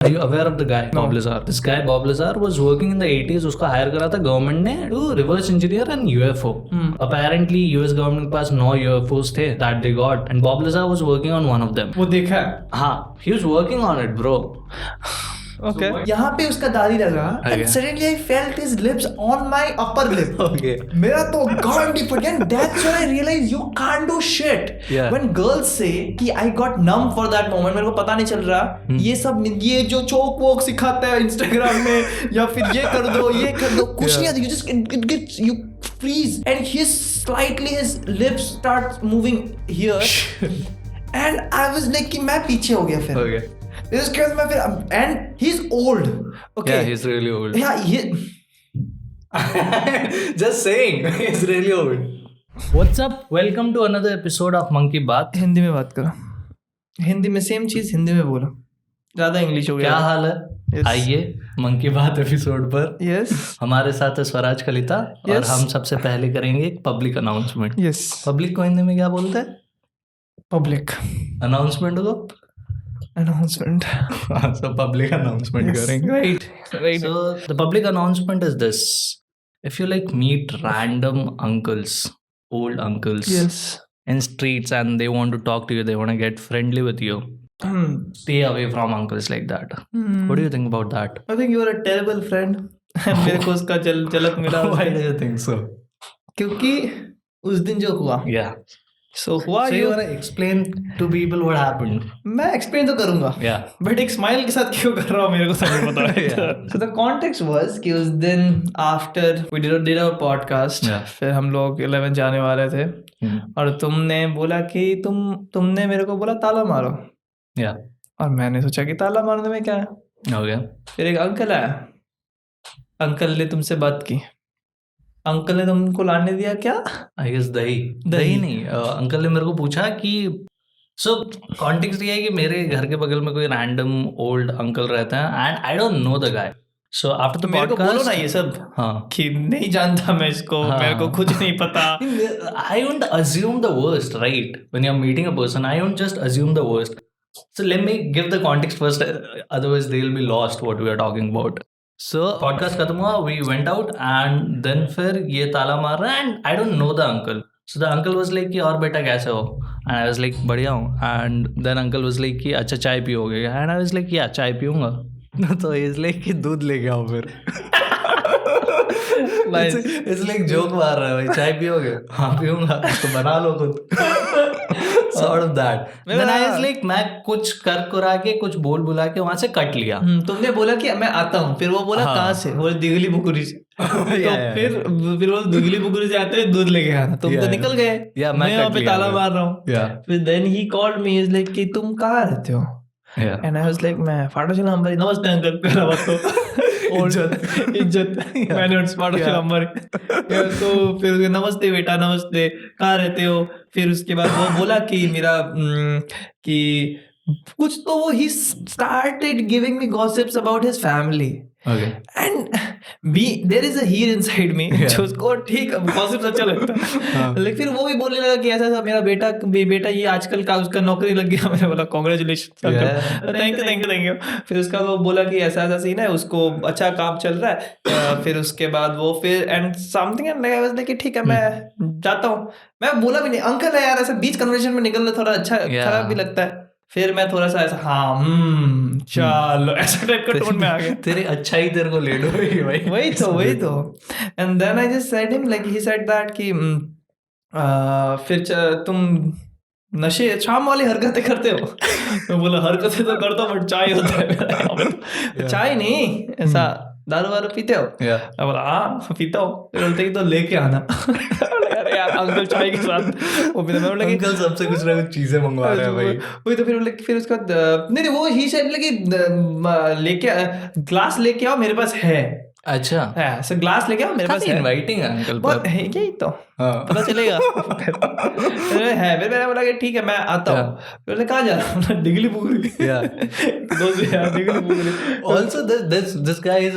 Are you aware of the guy Bob Lazar? This guy Bob Lazar was working in the 80s. उसको higher करा था government ने to reverse engineer an UFO. Apparently US government के पास 9 UFOs थे that they got and Bob Lazar was working on one of them. वो देखा है? हाँ, he was working on it, bro. Okay. यहाँ पे उसका दाढ़ी लगा and suddenly I felt his lips on my upper lip. Okay. मेरा तो गांड ही फट गया and that's when I realized you can't do shit. Yeah. When girls say कि I got numb for that moment, मेरे को पता नहीं चल रहा ये सब ये जो चोक वोक सिखाता है Instagram में या फिर ये कर दो कुछ नहीं आता, you just it gets you freeze and his lips start moving here and I was like कि मैं पीछे हो गया फिर. Okay. इसके बाद मैं फिर and he's old. Okay. Yeah, he's really old. Yeah, Just saying, he's really old. What's up? Welcome to another episode of Monkey Baat. Hindi में बात करो. हिंदी में सेम चीज हिंदी में बोलो. ज्यादा इंग्लिश हो गया. क्या हाल है? Yes. आइए मंकी बात एपिसोड पर. Yes. हमारे साथ है स्वराज कलिता. और Yes. हम सबसे पहले करेंगे एक पब्लिक अनाउंसमेंट. Yes. पब्लिक को हिंदी में क्या बोलते हैं? Public अनाउंसमेंट को announcement. so public announcement Yes. करेंगे. Right. So the public announcement is this: if you like meet random uncles, old uncles Yes. in streets and they want to talk to you, they want to get friendly with you, stay away from uncles like that. What do you think about that? I think you are a terrible friend. मेरे को उसका झलक मिला. Why do you think so? क्योंकि उस दिन जो हुआ. Yeah. So हुआ So ये. you want to explain to people what happened? मैं एक्सप्लेन तो करूंगा. Yeah. बट एक स्माइल के साथ क्यों कर रहा हूँ मेरे को समझ नहीं पता. Yeah. So the context was कि उस दिन after we did our podcast, Yeah. फिर हम लोग 11 जाने वाले थे और तुमने बोला कि तुमने मेरे को बोला ताला मारो. Yeah. और मैंने सोचा कि ताला मारने में क्या है. Okay. फिर एक अंकल आया. अंकल ने तुमसे बात की. अंकल ने तुमको लाने दिया क्या? I guess दही नहीं. अंकल ने मेरे को पूछा कि सो कॉन्टेक्स्ट ये है कि मेरे घर के बगल में कोई रैंडम ओल्ड अंकल रहता है and I don't know the guy. So after the मेरे को बोलो ना पॉडकास्ट ये सब. हाँ, कि नहीं जानता मैं इसको. मेरे को कुछ नहीं पता. I don't assume the worst, right? When you're meeting a person, I don't just assume the worst. So let me give the context first, otherwise they'll be lost what we are talking about. So podcast खत्म हुआ, we went out and then फिर ये ताला मार रहा है and I don't know the uncle. So the uncle was like कि और बेटा कैसे हो? And I was like बढ़िया हूँ. And then uncle was like कि अच्छा चाय पियोगे? And I was like yeah चाय पीऊँगा. तो he is like कि दूध लेके आओ फिर. It's like जोक मार रहा है भाई. चाय पियोगे? हाँ पीऊँगा. तो बना लो खुद. Sort of that. Then I was like मैं कुछ कर कुरा के कुछ बोल बुला के वहाँ से कट लिया. तुमने बोला कि मैं आता हूँ. फिर वो बोला कहाँ से? बोले दिगली बुकुरी से. तो फिर वो दिगली बुकुरी से आते हैं दूध लेके आना. तुम तो निकल गए. मैं वहाँ पे ताला मार रहा हूँ. फिर then he called me, he's like कि तुम कहाँ रहते हो? And I was like मैं फाटोशिला हमारी. नमस्ते अंकल. नमस्ते. इज्जत मैनर्स फाटोशिला हमारी. तो फिर नमस्ते बेटा नमस्ते. कहाँ रहते हो? फिर उसके बाद वो बोला कि मेरा कि कुछ तो वो he started giving me gossips about his family. Okay. And there is a heat inside me जो उसको ठीक gossips अच्छा लगता है. लेकिन फिर वो भी बोलने लगा कि ऐसा मेरा बेटा ये आजकल का उसका नौकरी लग गया. मैंने बोला कांग्रेचुलेशन. Thank you. फिर उसका वो बोला कि ऐसा सीन है उसको अच्छा काम चल रहा है. फिर उसके बाद वो फिर एंड समथिंग एंड कि ठीक है मैं जाता हूँ. मैं बोला भी नहीं अंकल है यार. ऐसा बीच कन्वर्सेशन में निकलना थोड़ा अच्छा खराब भी लगता है. फिर मैं थोड़ा सा ऐसा चलो ऐसा टाइप का टोन में आ गया. तेरे अच्छा ही तेरे को ले लो भाई. वही तो and then I just said him like he said that कि फिर तुम नशे शाम वाली हरकतें करते हो. मैं बोला हरकतें तो करता हूँ बट चाय होता है. चाय नहीं ऐसा दारू वारू पीते हो? मैं बोला हाँ पीता हूँ. फिर बोलते कि तो लेके आना. अरे यार अंकल चाय के साथ वो भी. मैं बोला कि अंकल सबसे कुछ ना कुछ चीजें मंगवा रहे हैं भाई. वही तो फिर उसका नहीं वो ही सेड कि लेके ग्लास लेके आओ मेरे पास है. अच्छा है सो ग्लास लेके आओ मेरे पास है. इनवाइटिंग अंकल पर है क्या ही तो पता चलेगा. है फिर मैंने बोला कि ठीक है मैं आता हूँ. फिर कहाँ जा रहा हूँ? दिगली बुगली. दोस्त यार दिगली बुगली. Also this guy is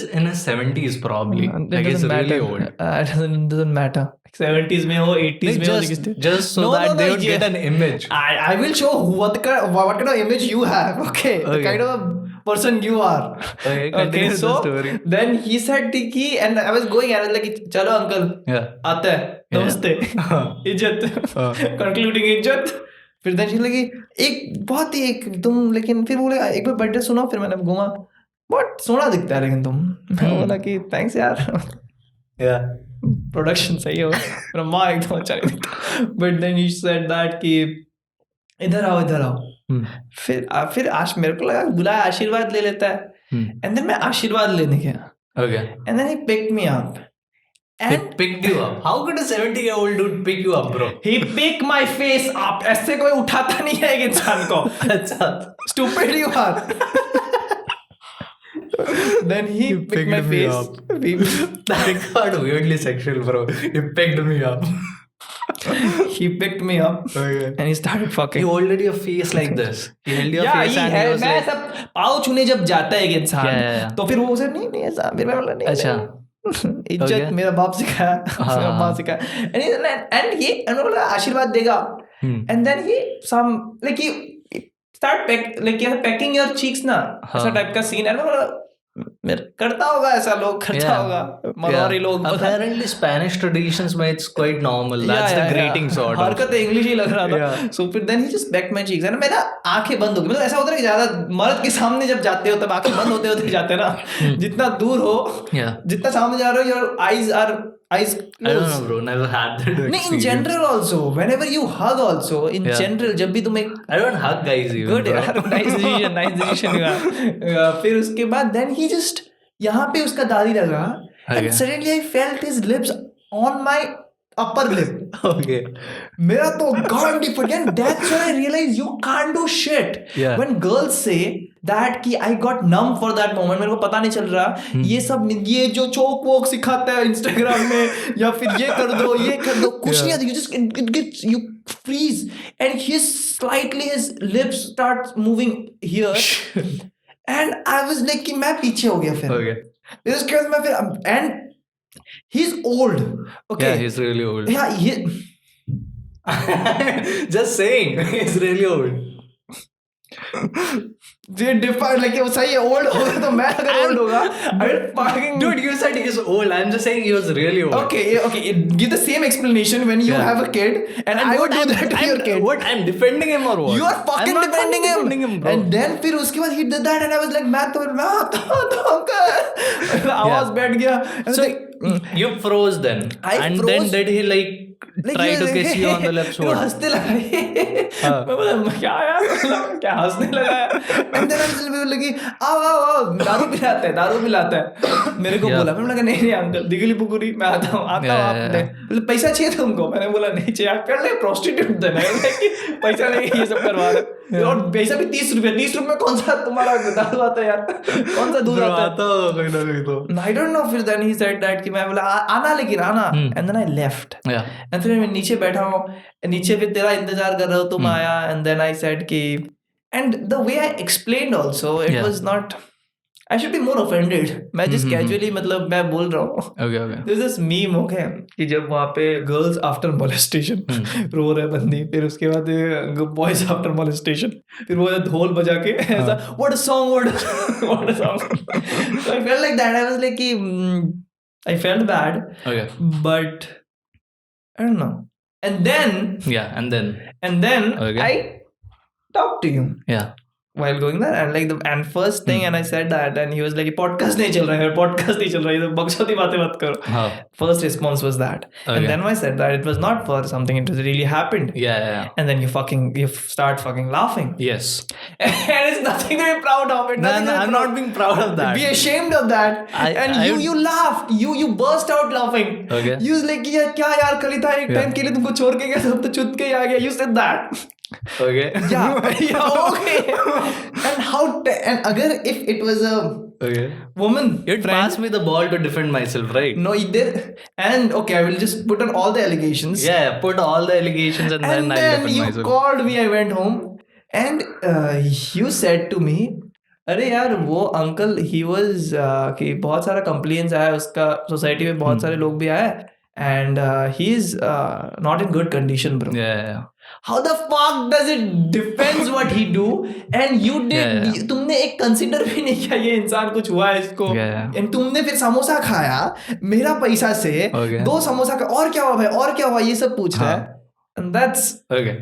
in his 70s probably. Like he's really old. It doesn't matter. 70s में हो 80s में हो just so that they would get an image. I will show what kind of image you have. Okay. The kind of person you are. Okay, continue the so story. then he said कि and I was going and I was like चलो uncle Yeah. आते हैं नमस्ते इज्जत concluding इज्जत. फिर then she लगी एक बहुत ही एक तुम लेकिन फिर बोले एक बार बर्थडे सुनो. फिर मैंने घूमा बहुत सोना दिखता है लेकिन तुम. मैं बोला कि थैंक्स यार. Yeah. प्रोडक्शन सही हो. मेरा माँ एकदम अच्छा नहीं दिखता. But then he said that कि इधर आओ इधर आओ. फिर आज मेरे को लगा बुलाया आशीर्वाद ले लेता है. एंड देन मैं आशीर्वाद लेने गया. Okay. And then he picked me up. He picked you up. How could a 70-year-old dude pick you up, bro? He picked my face up. ऐसे कोई उठाता नहीं है एक इंसान को. अच्छा. Stupid you are. Then he picked my face. That got weirdly sexual, bro. He picked me up. He picked me up. Okay. And he started fucking. He holded your face like this. He held your face and he was मैं like... सब पाँव छूने जब जाता है एक इंसान Yeah. तो फिर वो उसे नहीं ऐसा फिर मैं बोला नहीं. अच्छा. इज्जत Okay. मेरा बाप सिखाया. मेरा माँ सिखाया. And बोला आशीर्वाद देगा. And then he some like he start pecking your cheeks ना ऐसा टाइप का सीन है. मैं बोला करता होगा ऐसा लोग करता होगा मरवारी लोग. Apparently Spanish traditions में it's quite normal. That's the greeting sort of. हरकत इंग्लिश ही लग रहा था. So फिर then he just pecked my cheeks and मेरा आंखें बंद हो गई. मतलब ऐसा होता है कि ज्यादा मर्द के सामने जब जाते हो तब आंखें बंद होते होते जाते हैं ना. जितना दूर हो जितना सामने जा रहे हो your eyes closed. I don't know, bro. Never had that experience. नहीं, in general also whenever you hug also in general जब भी तुम एक I don't hug guys even. good यार nice decision यार. फिर उसके बाद then he just यहाँ पे उसका दादी लगा and suddenly I felt his lips on my upper lip. Okay. मेरा तो गांड ही फट गया. That's when I realized you can't do shit. Yeah. When girls say that कि I got numb for that moment, मेरे को पता नहीं चल रहा ये सब ये जो चोक वोक सिखाता है Instagram में या फिर ये कर दो कुछ नहीं आता. You just it gets you freeze and his lips start moving here and I was like कि मैं पीछे हो गया फिर. Okay. फिर उसके बाद मैं फिर and he's old. Okay. Yeah, he's really old. Yeah, Just saying, he's really old. like वो सही है old होगा तो मैं अगर old होगा fucking Dude, you said he's old. I'm just saying he was really old. Okay. Give the same explanation when you have a kid and I would do that to your kid. What? I'm defending him or what? You are fucking defending him, bro. And then फिर उसके बाद he did that and I was like मैं आता हूँ आवाज बैठ गया. So you froze then. And froze. then did he like try to kiss you on the lips? हंसने लगा. मैं बोला क्या यार क्या हंसने लगा. And then I'm लगी आओ दारू पिलाता है मेरे को बोला. मैंने बोला नहीं अंकल दिगली पुकुरी मैं आता हूँ आप पैसा चाहिए तुमको. मैंने बोला नहीं चाहिए. आप कर ले प्रोस्टिट्यूट देना पैसा लेके ये सब करवा रहे और पैसा भी 30 रुपये में कौन सा तुम्हारा दारू आता है यार. कौन सा दूध आता है. I don't know. फिर then he said that कि मैं बोला आना लेकिन आना. And then I left. And फिर मैं नीचे बैठा हूँ नीचे फिर तेरा इंतजार कर रहा हूँ तुम आया. And then I said कि and the way I explained also it was not I should be more offended. मैं just casually मतलब मैं बोल रहा हूँ. Okay. There's this meme okay कि जब वहाँ पे girls after molestation रो रहे बंदी फिर उसके बाद boys after molestation फिर वो ढोल बजा के ऐसा what a song. So I felt like that. I was like कि I felt bad. Okay. But I don't know. And then okay. I talked to you. Yeah. While going there and first thing and I said that and he was like podcast नहीं चल रहा है बकचोदी बातें मत करो. First response was that. Okay. And then I said that it was not for something, it was really happened. Yeah. And then you start fucking laughing. Yes. And it's nothing to be proud of. I'm not being proud of that. Be ashamed of that. You laughed. You burst out laughing. Okay. You was like क्या यार कल था एक time के लिए तुमको छोड़ के गया सब तो चुत के आ गया. You said that. Okay. Yeah, okay. And agar if it was a woman, you'd pass me the ball to defend myself, right? No, you did. And okay, I will just put on all the allegations. Yeah, put all the allegations and then I'll defend myself. You called me, I went home and you said to me, अरे यार वो uncle he was कि बहुत सारा complaints आया उसका society में बहुत सारे लोग भी आए and he is not in good condition, bro. Yeah. How the fuck does it depends what he do and you did तुमने एक कंसिडर भी नहीं किया ये इंसान कुछ हुआ है इसको and तुमने फिर समोसा खाया मेरा पैसा से 2 समोसा का और क्या हुआ भाई और क्या हुआ ये सब पूछ रहा है and that's okay.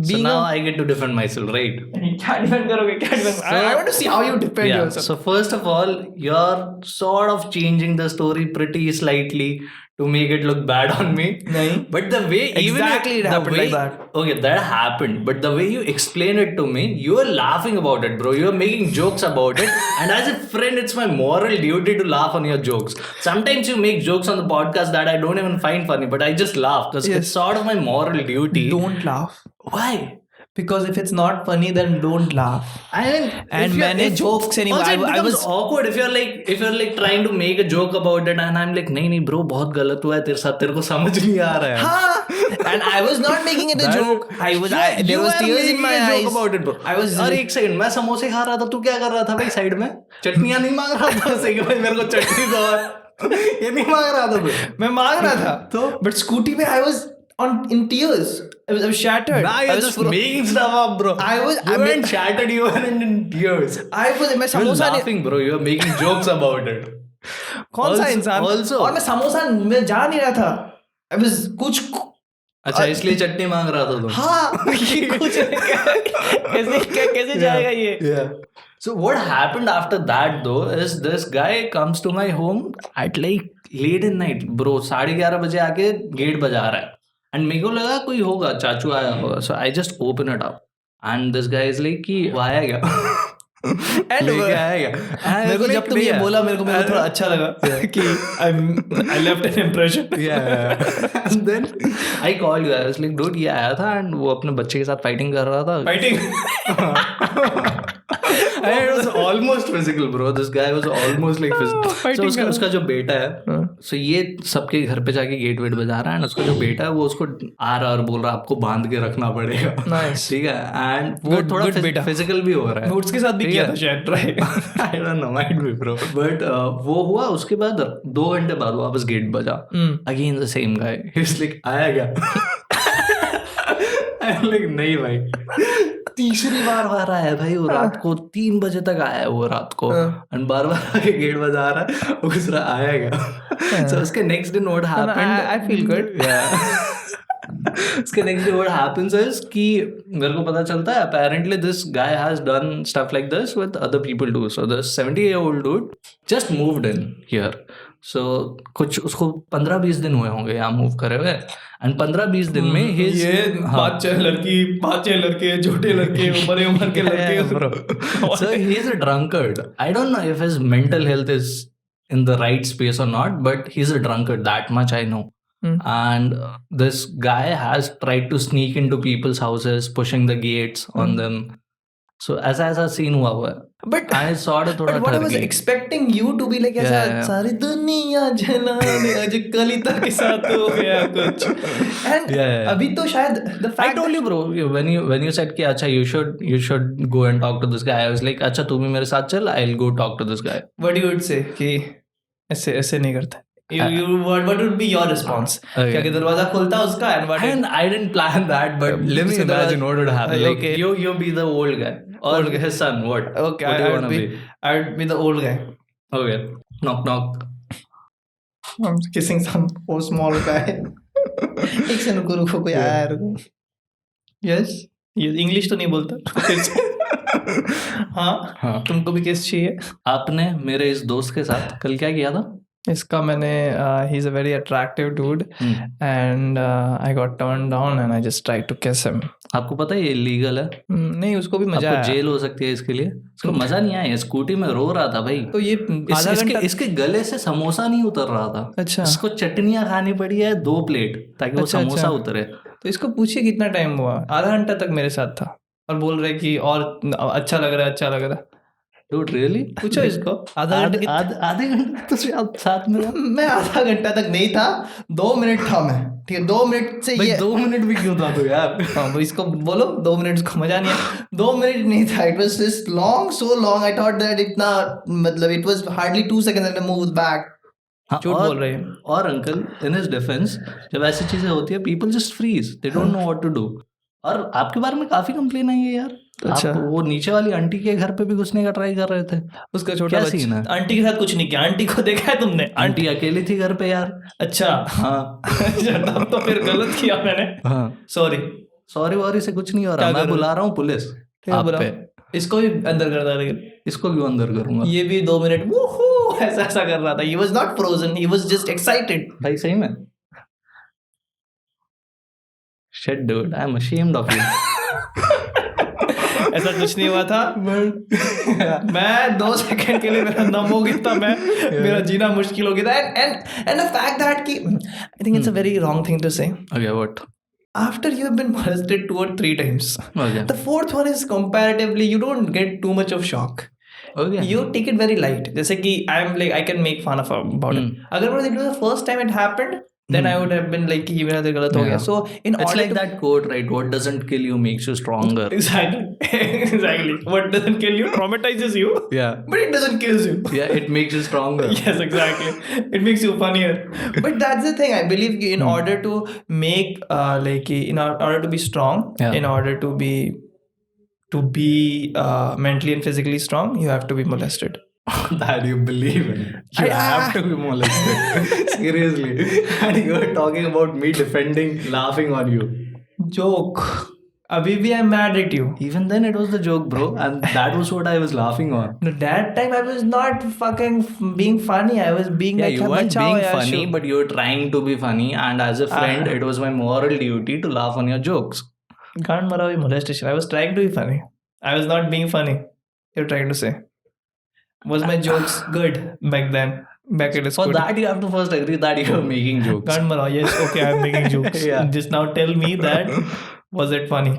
So now I get to defend myself, right? क्या defend करोगे क्या defend I want to see how you defend yourself. So first of all, you're sort of changing the story pretty slightly to make it look bad on me. नहीं. But the way exactly it happened like that. Okay, that happened. But the way you explain it to me, you are laughing about it, bro. You are making jokes about it. And as a friend, it's my moral duty to laugh on your jokes. Sometimes you make jokes on the podcast that I don't even find funny, but I just laugh because it's sort of my moral duty. Don't laugh. Why? Because if it's not funny, then don't laugh. I mean, and मैंने jokes anyway. Also, it becomes awkward if you're like trying to make a joke about it, and I'm like, नहीं bro, बहुत गलत हुआ है तेरे साथ, तेरे को समझ नहीं आ रहा है. हाँ. And I was not making it a joke. There was tears in my eyes. About it, bro. और एक सेकंड मैं समोसे खा रहा था, तू क्या कर रहा था भाई साइड में? चटनियाँ नहीं मांग रहा था सही भाई मेरे को चटनी दो और ये नहीं मांग रहा था तू. मैं मांग रहा था. तो but scooty में I was in tears. I was shattered. Nah, I was just making stuff up, bro. You weren't shattered, you weren't in tears. मैं samosa laughing, bro. You were making jokes about it. कौन सा इंसान? और मैं समोसा में जा नहीं रहा था. I was कुछ अच्छा इसलिए चटनी मांग रहा था तुम. हाँ कुछ कैसे जाएगा ये? Yeah. So what happened after that though is this guy comes to my home at like late in night, bro. 11:30 बजे आके गेट बजा रहा है. And मेरे को लगा कोई होगा, चाचू आया होगा. So I just open it up. And this guy is like कि वो आया क्या? लेके आया क्या? मेरे को जब तुम ये बोला मेरे को थोड़ा अच्छा लगा कि I left an impression. Yeah. And then I called you. I was like, dude ये आया था and वो अपने बच्चे के साथ फाइटिंग कर रहा था. Fighting. And it was almost physical, bro. This guy was almost like physical. So उसका जो बेटा है, so ये सबके घर पे जाके गेट वेट बजा रहा है, and उसका जो बेटा है वो उसको आ रहा और बोल रहा है आपको बांध के रखना पड़ेगा. Nice. ठीक है. And वो थोड़ा फिजिकल भी हो रहा है. उसके साथ भी किया था शायद try. I don't know, might be, bro. But वो हुआ उसके बाद 2 घंटे बाद वापस गेट बजा. Again the same guy. He's like आया क्या? I'm like नहीं भाई. तीसरी बार आ रहा है भाई वो रात को 3 बजे तक आया है वो रात को and बार-बार आके गेट बजा रहा है वो दूसरा आया क्या. So उसके next day what happened? I feel good. Yeah. उसके next day what happens is कि मेरे को पता चलता है apparently this guy has done stuff like this with other people too. So this 70-year-old dude just moved in here. So कुछ उसको 15-20 दिन हुए होंगे यहाँ मूव करे हुए एंड 15-20 दिन में ये 5-6 लड़के छोटे लड़के बड़े उम्र के लड़के. So he is a drunkard. I don't know if his mental health is in the right space or not, but he's a drunkard. That much I know. And this guy has tried to sneak into people's houses, pushing the gates on them. So ऐसा scene हुआ है. But I sort of थोड़ा what I was expecting you to be like ऐसा सारी दुनिया जलाने आज कलिता के साथ हो गया कुछ. And अभी तो शायद the fact I told you bro when you said कि अच्छा you should go and talk to this guy. I was like अच्छा तू भी मेरे साथ चल. I'll go talk to this guy. What you would say कि ऐसे नहीं करता. What would be your response? क्या कि दरवाजा खुलता उसका and I didn't plan that, but let me imagine what would happen. Like you be the old guy or his son. What? Okay, I would be the old guy. Okay, knock knock. I'm kissing some poor small guy. एक से रुको कोई आया रुको. Yes, ये English तो नहीं बोलता. हाँ तुमको भी किस चाहिए? आपने मेरे इस दोस्त के साथ कल क्या किया था? इसका मैंने he's a very attractive dude and I got turned down and I just tried to kiss him. आपको पता है ये इलीगल है? नहीं उसको भी मजा आया. जेल हो सकती है इसके लिए. उसको मजा नहीं आया. स्कूटी में रो रहा था भाई. तो ये इसके गले से समोसा नहीं उतर रहा था. अच्छा. इसको चटनियाँ खानी पड़ी है 2 प्लेट ताकि वो समोसा उतरे. तो इसको पूछिए कितना टाइम हुआ. आधा घंटा तक मेरे साथ था और बोल रहे कि और अच्छा लग रहा है. Dude, really? पूछो इसको. आधे घंटे तो साथ में मैं आधा घंटा तक नहीं था. 2 मिनट था मैं. ठीक है 2 मिनट से ये 2 मिनट भी क्यों था तो यार. हाँ इसको बोलो 2 मिनट को मजा नहीं है. 2 मिनट नहीं था. It was this long, so long. I thought that इतना मतलब it was hardly 2 seconds and I moved back. झूठ बोल रहे हैं. और अंकल in his defense जब ऐसी चीजें होती है people just freeze. They don't know what to do. और आपके बारे में काफी कंप्लेन आई है यार। अच्छा। आप वो नीचे वाली आंटी के घर पे भी घुसने का ट्राई कर रहे थे। उसका छोटा क्या सीन है? बच्चा आंटी के साथ कुछ नहीं किया। आंटी को देखा है तुमने? आंटी अकेली थी घर पे यार। अच्छा। हाँ तब तो फिर गलत किया मैंने। हाँ सॉरी। सॉरी वॉरी से कुछ नहीं हो रहा। क्या मैं कर रहे हो? बुला रहा हूँ पुलिस क्या आप बुलाओ? पे। इसको भी अंदर कर रहा लेकिन इसको भी अंदर करूंगा। ये भी 2 मिनट वूहू ऐसा ऐसा कर रहा था। He was not frozen, he was just excited. भाई सही में shit dude I'm ashamed of you। ऐसा कुछ नहीं हुआ था। मैं 2 सेकंड के लिए मेरा दम हो गया था। मेरा जीना मुश्किल हो गया था। And the fact that कि I think it's a very wrong thing to say. Okay what? After you have been molested 2 or 3 times, Okay. the 4th one is comparatively you don't get too much of shock. Okay. You take it very light. जैसे कि I can make fun of about it. अगर it was the first time it happened, then I would have been like कि ये मेरा तो गलत हो गया. So in It's order like to that quote, right? What doesn't kill you makes you stronger. exactly what doesn't kill you traumatizes you, Yeah. but it doesn't kill you. Yeah, it makes you stronger. Yes, exactly. It makes you funnier. But that's the thing. I believe कि in order to make in order to be strong, Yeah. in order to be mentally and physically strong, you have to be molested. That you believe in. You have to be molested. Seriously. And you were talking about me defending, laughing on you. Joke. अभी भी I'm mad at you. Even then it was the joke, bro. And that was what I was laughing on. No, that time I was not fucking being funny. I was being Yeah, like you weren't "बचाओ being यार, funny, show." but you were trying to be funny. And as a friend, it was my moral duty to laugh on your jokes. Can't mara bhi molestation. I was trying to be funny. I was not being funny. You're trying to say. Was my jokes good back then? Back in For school. that, you have to first agree that you are making jokes. Can't mara. Yes, okay, I'm making jokes. Yeah. Just now tell me that was it funny?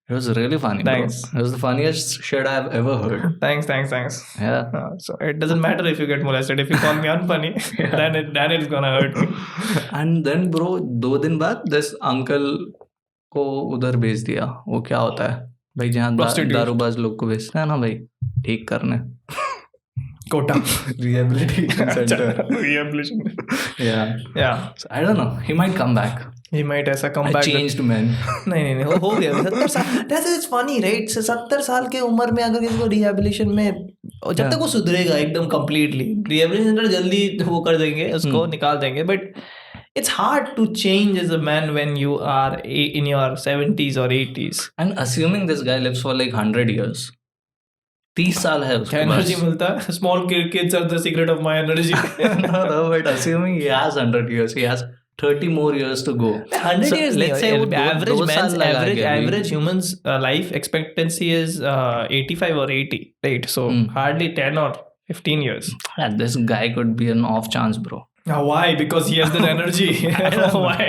It was really funny, Thanks. bro. It was the funniest shit I've ever heard. Thanks. Yeah. So it doesn't matter if you get molested. If you call me unfunny, then it's gonna hurt me. And then, bro, 2 दिन बाद this uncle को उधर भेज दिया। वो क्या होता है भाई, जहाँ दारूबाज लोग को भेजते हैं ना भाई, ठीक करने। Kota. Rehabilitation center. Rehabilitation. Yeah. So, I don't know. He might come back. He might ऐसा come A back. changed man. नहीं हो गया 70 साल. That's it's funny, right? 70 साल के उम्र में अगर किसी को रिहेबिलिटेशन में, जब तक वो सुधरेगा एकदम completely, रिहेबिलिटेशन सेंटर जल्दी वो कर देंगे, उसको निकाल देंगे. But it's hard to change as a man when you are in your 70s or 80s. And assuming this guy lives for like 100 years. 30 साल है उसके पास. एनर्जी मिलता है. Small kids are the secret of my energy. No, but assuming he has 100 years, he has 30 more years to go. 100 So, years let's say वो average दो man's साल लगा के average humans life expectancy is 85 or 80, right? So hardly 10 or 15 years. And this guy could be an off chance, bro. Why? Because he has that energy. I don't know why.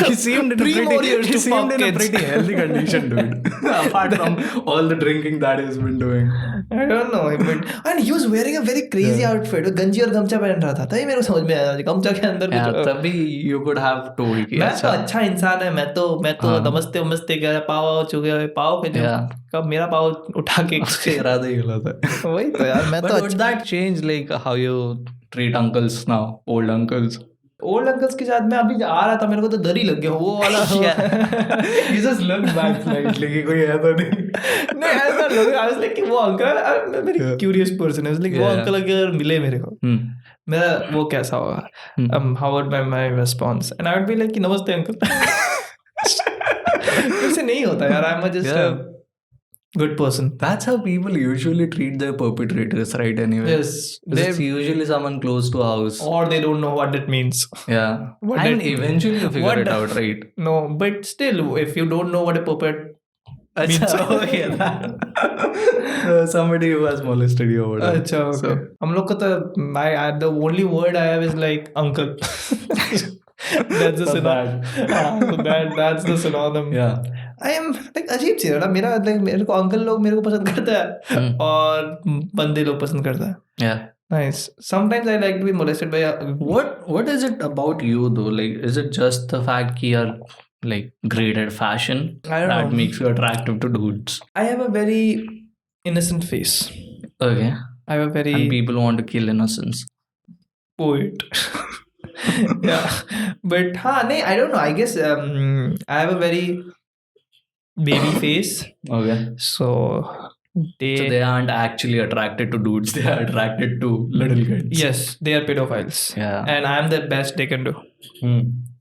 He seemed in a 3 more years to fuck in a kids. pretty healthy condition, dude. Apart from all the drinking that he's been doing. I don't know. And he was wearing a very crazy outfit. वो गंजी और गमछा पहन रहा था. तभी मेरे को समझ में आया गमछा के अंदर कुछ. तभी you could have told कि मैं तो अच्छा इंसान है. मैं तो नमस्ते क्या पाव चुके पाव पे कब मेरा पाव उठा के इरादा ही गलत है. वही तो यार. मैं तो would that change like how you treat uncles now, old uncles? Old uncles के साथ में अभी आ रहा था, मेरे को तो डर ही लग गया वो वाला. You just looked back slightly कि कोई है तो नहीं. ऐसा लग रहा है कि वो अंकल वेरी क्यूरियस पर्सन है. वो अंकल अगर मिले मेरे को, मेरा वो कैसा होगा, how would my response, and I would be like नमस्ते अंकल. ऐसे नहीं होता यार. I'm just a good person. That's how people usually treat their perpetrators, right? Anyway, Yes, it's usually someone close to a house, or they don't know what it means. Yeah, and eventually you figure it out, right? No, but still, if you don't know what a puppet means, okay, somebody who has molested you or whatever. अच्छा, okay. So, हम लोग को तो the only word I have is like uncle. That's the synonym. That's the synonym. Yeah. I am like अजीब सी है मेरा, like मेरे को अंकल लोग मेरे को पसंद करता है और बंदे लोग पसंद करता है. Yeah. Nice. Sometimes I like to be molested by What is it about you though? Like, is it just the fact that you're like great at fashion that makes you attractive to dudes? I have a very innocent face. Okay. I have a very and people want to kill innocence. Poet. Yeah, but I don't know. I guess I have a very baby face. Okay. So they aren't actually attracted to dudes. They are attracted to little kids. Yes, they are pedophiles. Yeah. And I'm the best they can do.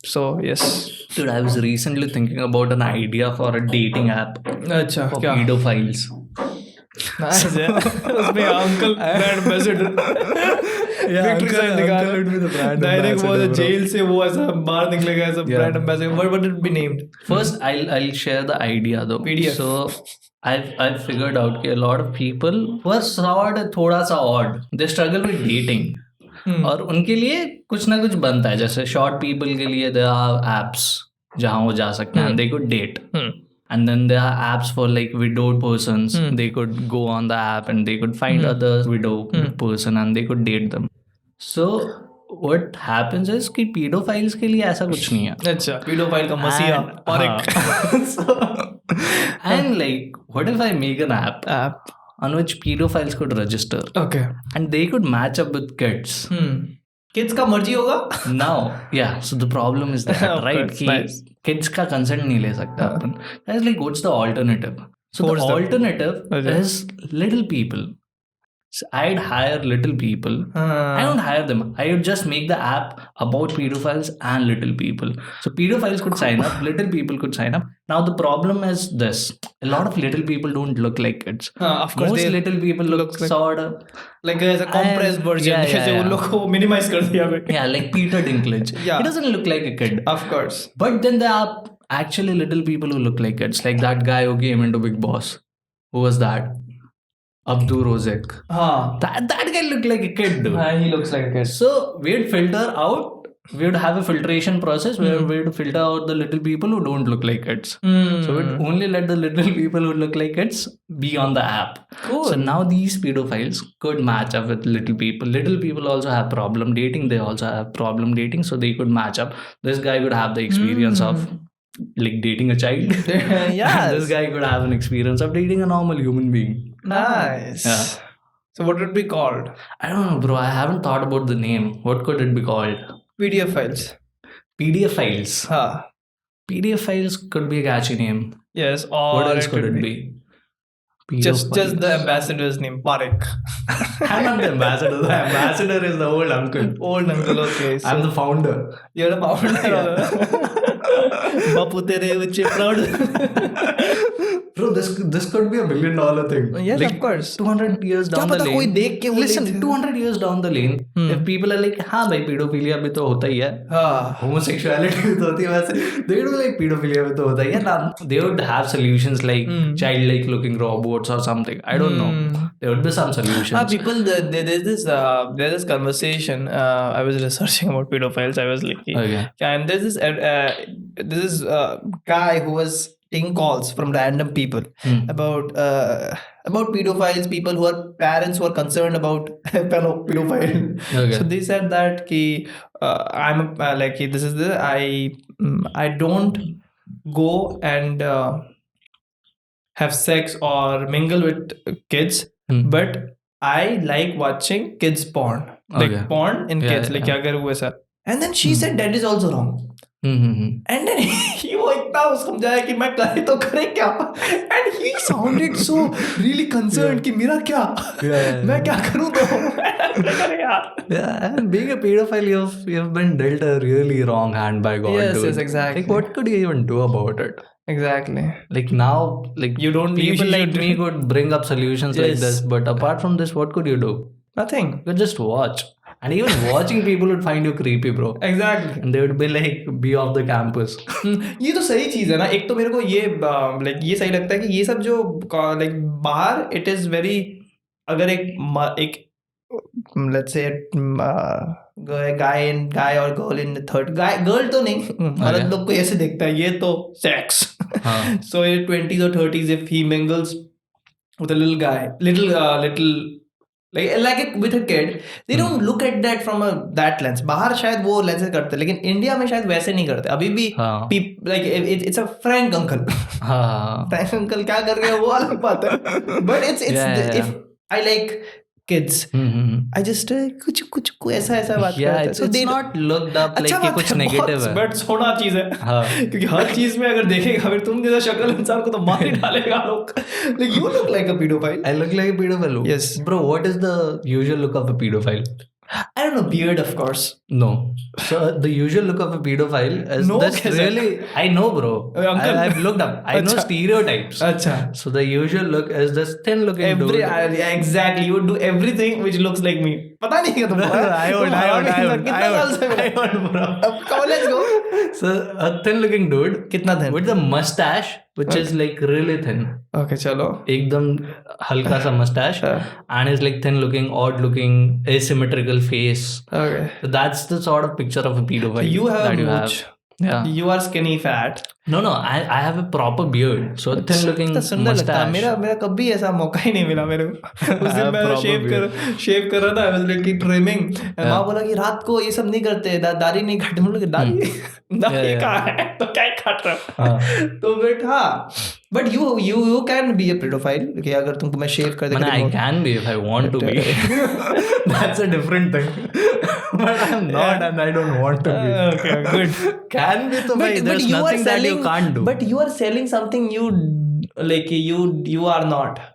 So yes. Dude, I was recently thinking about an idea for a dating app अच्छा for क्या? pedophiles. Nice है. उसमें uncle brand ambassador. Victory sign निकाल. Direct वो jail से वो ऐसा बाहर निकलेगा ऐसा brand ambassador. What would it be named? First, I'll share the idea though. PDF. So I've figured out that a lot of people who are sort of थोड़ा सा odd, they struggle with dating. और उनके लिए कुछ ना कुछ बनता है. जैसे short people के लिए there are apps जहाँ वो जा सकते हैं and they could date. And then there are apps for like widowed persons. They could go on the app and they could find other widow person and they could date them. So what happens is कि pedophiles के लिए ऐसा कुछ नहीं है. अच्छा, pedophile का मसीहा और एक and like what if I make an app on which pedophiles could register? Okay. And they could match up with kids. Kids का मर्जी होगा? Now, yeah. So the problem is that, right? कि nice. Kids का consent नहीं ले सकते अपन. That's like what's the alternative? So the alternative is little people. So I'd hire little people. I don't hire them. I would just make the app about pedophiles and little people. So pedophiles could sign up, little people could sign up. Now the problem is this: a lot of little people don't look like kids. Of course, most little people look sort of like as a compressed version. जैसे उन लोग को minimize कर दिया है. Yeah, like Peter Dinklage. He doesn't look like a kid. Of course. But then there are actually little people who look like kids, like that guy who came into Big Boss. Who was that? Abdul Rozek. That guy looked like a kid, dude. He looks like a kid. So we'd filter out. We would have a filtration process where we'd filter out the little people who don't look like kids. So we'd only let the little people who look like kids be on the app. Cool. So now these pedophiles could match up with little people. Little people also have problem dating. They also have problem dating. So they could match up. This guy could have the experience of like dating a child. Yeah. This guy could have an experience of dating a normal human being. Nice. Yeah. So what would it be called? I don't know, bro. I haven't thought about the name. What could it be called? PDF files. PDF files. PDF files could be a catchy name. Yes. Or what else could it be? Just the ambassador's name, Parekh. I'm not the ambassador. The ambassador is the old uncle. Old uncle, okay. So I'm the founder. You're the founder. Bapu tere uche proud. Bro, this could be $1 million thing. Yes, like, of course. 200 years down the lane. कोई देख के Listen, 200 years down the lane, if people are like, हाँ भाई pedophilia भी तो होता ही है, homosexuality भी तो होती है वैसे, they would be like pedophilia भी तो होता ही है ना. They would have solutions like childlike looking robots or something. I don't know. There would be some solutions. People, there's this conversation. I was researching about pedophiles. I was like, and there's this guy who was taking calls from random people about pedophiles, people who are parents who are concerned about pedophile. Okay. So they said that ki, I'm like this is the I don't go and have sex or mingle with kids, but I like watching kids porn, like porn in kids, like क्या करूँ वैसा. And then she said that is also wrong. And then he वो इतना समझाया कि मैं करे तो करे क्या. And he sounded so really concerned कि मेरा क्या, मैं क्या करूँ तो. Yeah, and being a pedophile, you've been dealt a really wrong hand by God. Yes, dude. yes, exactly. Like, what could you even do about it? Exactly. Like now, like you don't. People like me could bring up solutions like this, but apart from this, what could you do? Nothing. You could just watch. And even watching people would find you creepy, bro. Exactly. And they would be like, be off the campus. ये तो सही चीज है ना. एक तो मेरे को ये like ये सही लगता है कि ये सब जो like बाहर it is very, अगर एक let's say guy or girl in the third girl तो नहीं, मर्द लोग को ऐसे देखता है ये तो sex. So in 20s or 30s if he mingles with a little guy, little like with a kid, they don't look at that from that lens. बाहर शायद वो lenses करते, लेकिन इंडिया में शायद वैसे नहीं करते. अभी भी like it's a frank uncle. Frank uncle क्या कर रहे हैं वो अलग बात है. But it's if I like kids I just कुछ ऐसा बात Yeah, करते हैं. it's not looked up like कि कुछ negative है. बट सोना चीज है. हाँ. क्योंकि हर चीज में अगर देखेगा फिर तुम जैसा शक्ल इंसान को तो मार ही डालेगा लोग. Like you look like a pedophile. I look like a pedophile. Yes. Bro, what is the usual look of a pedophile? I don't know, beard of course. No. So the usual look of a pedophile is No, this really. I know, bro. Uncle. I've looked up. I know stereotypes. अच्छा. So the usual look is this thin-looking dude. Yeah, exactly. You would do everything which looks like me. पता नहीं क्या तुमको. I won't, bro. Come on, let's go. So a thin-looking dude. कितना thin? With the mustache, which is like really thin. Okay, चलो. एकदम हल्का सा mustache, and is like thin-looking, odd-looking, asymmetrical face. Okay. So that's the sort of picture of a pedophile. You have that you mooch. Yeah. You are skinny fat. No, I have a proper beard. So thin-looking सुंदर लगता है. mustache. मेरा कभी ऐसा मौका ही नहीं मिला मेरे को. उस दिन मैं शेव कर रहा था. I was like trimming. माँ बोला कि रात को ये सब नहीं करते, दाढ़ी नहीं काटते. मतलब दाढ़ी कहाँ है तो क्या काट रहा हूँ. तो बट हाँ. But you can be a pedophile. कि अगर तुमको मैं शेव कर देता हूँ. I can be if I want to be. That's a different thing. But I'm not and I don't want to be. Okay, good. Can be तो भाई. There's nothing that you can't do. But you are selling something you are not.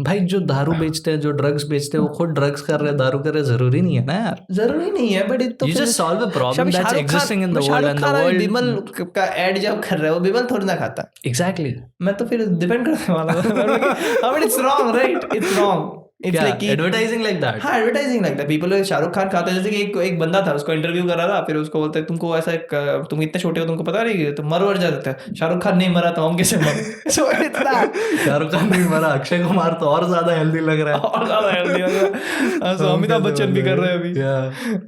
भाई जो दारू बेचते हैं, जो drugs बेचते हैं, वो खुद ड्रग्स कर रहे हैं, दारू कर रहे हैं. जरूरी नहीं है ना यार. जरूरी नहीं है. But you just solve a problem that's existing in the world and the world. Bimal का एड जब कर रहे हो, बिमल थोड़ी ना खाता. Exactly. मैं तो फिर डिपेंड करने वाला हूँ. I mean it's wrong, right? It's wrong. It's like advertising like that. हाँ, advertising like that. People Shahrukh Khan खाता है. जैसे कि एक बंदा था, उसको इंटरव्यू कर रहा था, फिर उसको बोलते हैं तुमको ऐसा तुम इतने छोटे हो, तुमको पता नहीं, तुम मर जाते हैं. शाहरुख खान नहीं मरा तो हम कैसे मर. So it's that. Shahrukh Khan नहीं मरा, अक्षय कुमार तो और ज्यादा हेल्दी लग रहा है. और ज्यादा हेल्दी लग रहा है. So अमिताभ बच्चन भी कर रहे हैं अभी.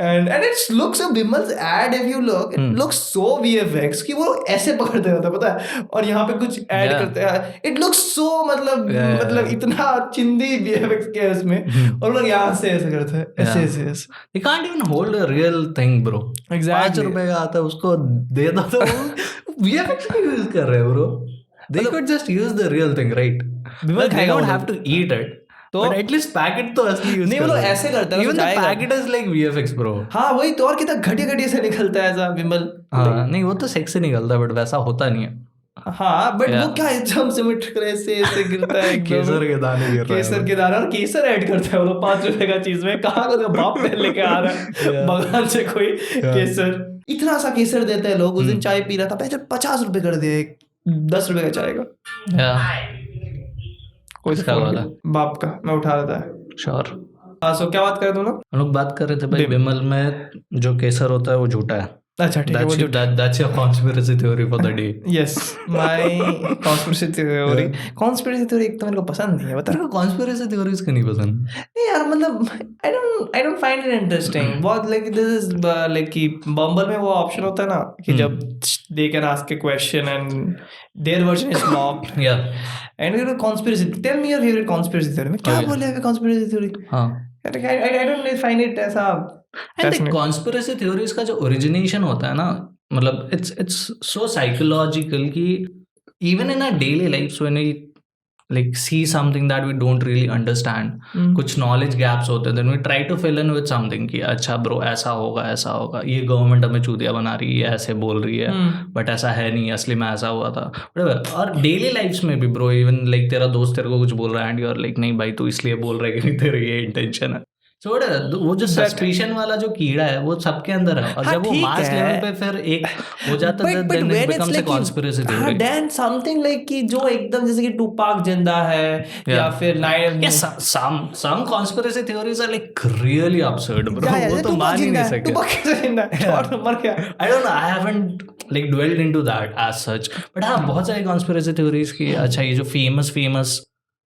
And it looks a Bimal's ad, if you look, it looks so VFX कि वो ऐसे पकड़ते रहता है, पता है. और यहाँ पे कुछ ऐड करते हैं. It looks so मतलब इतना चिंदी VFX के है उसमें. और लोग यहाँ से ऐसे करते हैं, ऐसे. They can't even hold a real thing, bro. Exactly. 5 रुपए का आता है, उसको दे दो तो VFX क्यों यूज कर रहे हो, bro? They could just use the real thing, right? But they don't have to eat it. तो but at least पैकेट तो असली यूज नहीं, वो लोग ऐसे करते हैं. Even the packet is like VFX, bro. हाँ वही तो. और कितना घटिया से निकलता है ऐसा विमल. हाँ नहीं, वो तो सेक्स से निकलता है, बट वैसा होता नहीं है. हाँ बट वो क्या एकदम सिमेट्रिकल ऐसे गिरता है. केसर के दाने गिर रहे हैं. केसर के दाने. और केसर ऐड करता है वो लोग 5 रुपए का चीज में. कहाँ का बाप पे लेके आ रहा है बगान से कोई केसर. इतना सा केसर देते हैं लोग. उस दिन चाय पी रहा था, पहले 50 रुपए कर दिए 10 रुपए का चाय का. कोई वाला बाप का मैं उठा रहा था. श्योर. हाँ सो क्या बात कर रहे तुम लोग? हम लोग बात कर रहे थे भाई विमल में जो केसर होता है वो झूठा है. अच्छा ठीक है. That's your conspiracy theory for the day. Yes, my conspiracy theory. Conspiracy theory एक तो मेरे को पसंद नहीं है. बता. Conspiracy theories क्यों नहीं पसंद? नहीं यार, मतलब I don't find it interesting. बहुत like this is like कि बम्बल में वो ऑप्शन होता है ना कि जब they can ask a question and their version is locked. Yeah. And you know conspiracy. Tell me your favorite conspiracy theory. मैं क्या बोले अभी conspiracy theory? हाँ. I don't find it ऐसा. And the conspiracy theories का जो origination होता है ना, मतलब it's so psychological कि even in our daily lives when we like see something that we don't really understand, कुछ knowledge gaps होते हैं, then we try to fill in with something कि अच्छा bro ऐसा होगा, ये गवर्नमेंट हमें चूतिया बना रही है, ऐसे बोल रही है, बट ऐसा है नहीं, असली में ऐसा हुआ था. और डेली लाइफ्स में भी ब्रो, इवन लाइक तेरा दोस्त तेरे को कुछ बोल रहा है एंड यू आर लाइक नहीं भाई तू इसलिए बोल रहा है कि नहीं तेरे ये इंटेंशन है. So वो जो सस्पिशन वाला जो कीड़ा है वो सबके अंदर है. और जब वो मास लेवल पे फिर एक हो जाता है, then it becomes a conspiracy theory. Then something like कि जो एकदम जैसे कि टूपाक जिंदा है या फिर some conspiracy theories are like really absurd, bro. वो तो मान ही नहीं सकते. टूपाक कैसे जिंदा है और मर गया? I don't know, I haven't like dwelled into that as such. But हाँ बहुत सारी conspiracy theories की अच्छा ये जो famous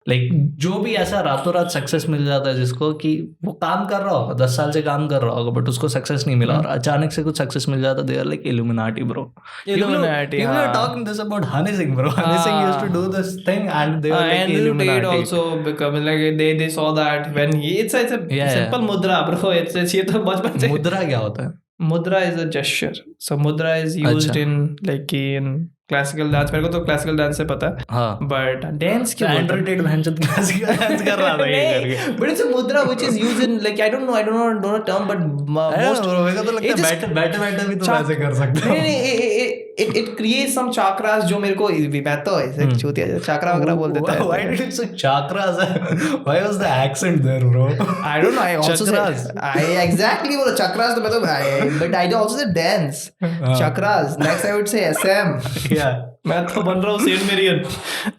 लाइक जो भी ऐसा रातों रात सक्सेस मिल जाता है जिसको कि वो काम कर रहा होगा 10 साल से काम कर रहा होगा बट उसको सक्सेस नहीं मिला और अचानक से कुछ सक्सेस मिल जाता है. They are like Illuminati bro. Illuminati. You were talking this about Honey Singh, bro. Honey Singh used to do this thing and they were like Illuminati. also become like they saw that when it's a simple mudra, bro. It's ये तो बचपन से. मुद्रा क्या होता है? Mudra is a gesture. So mudra is used in like in classical dance, मेरे को तो क्लासिकल डांस से पता है, हाँ बट डांस क्यों एंड्रॉइड क्लासिकल डांस कर रहा था ये करके। but it's a mudra which is used in like I don't know the term, but most मेरे को तो लगता है बैठे बैठे भी तो वैसे कर सकते हो। नहीं, it creates some chakras जो मेरे को, मैं तो ऐसे चूतिया chakra वगैरह बोल देता है। Why did it say chakras? Why was the accent there, bro? I don't know, I also Chakras. said I exactly बोला chakras, तो मैं तो but I also said dance chakras, next I would say SM. Yeah. मैं तो बन रहा हूँ Saint Marian.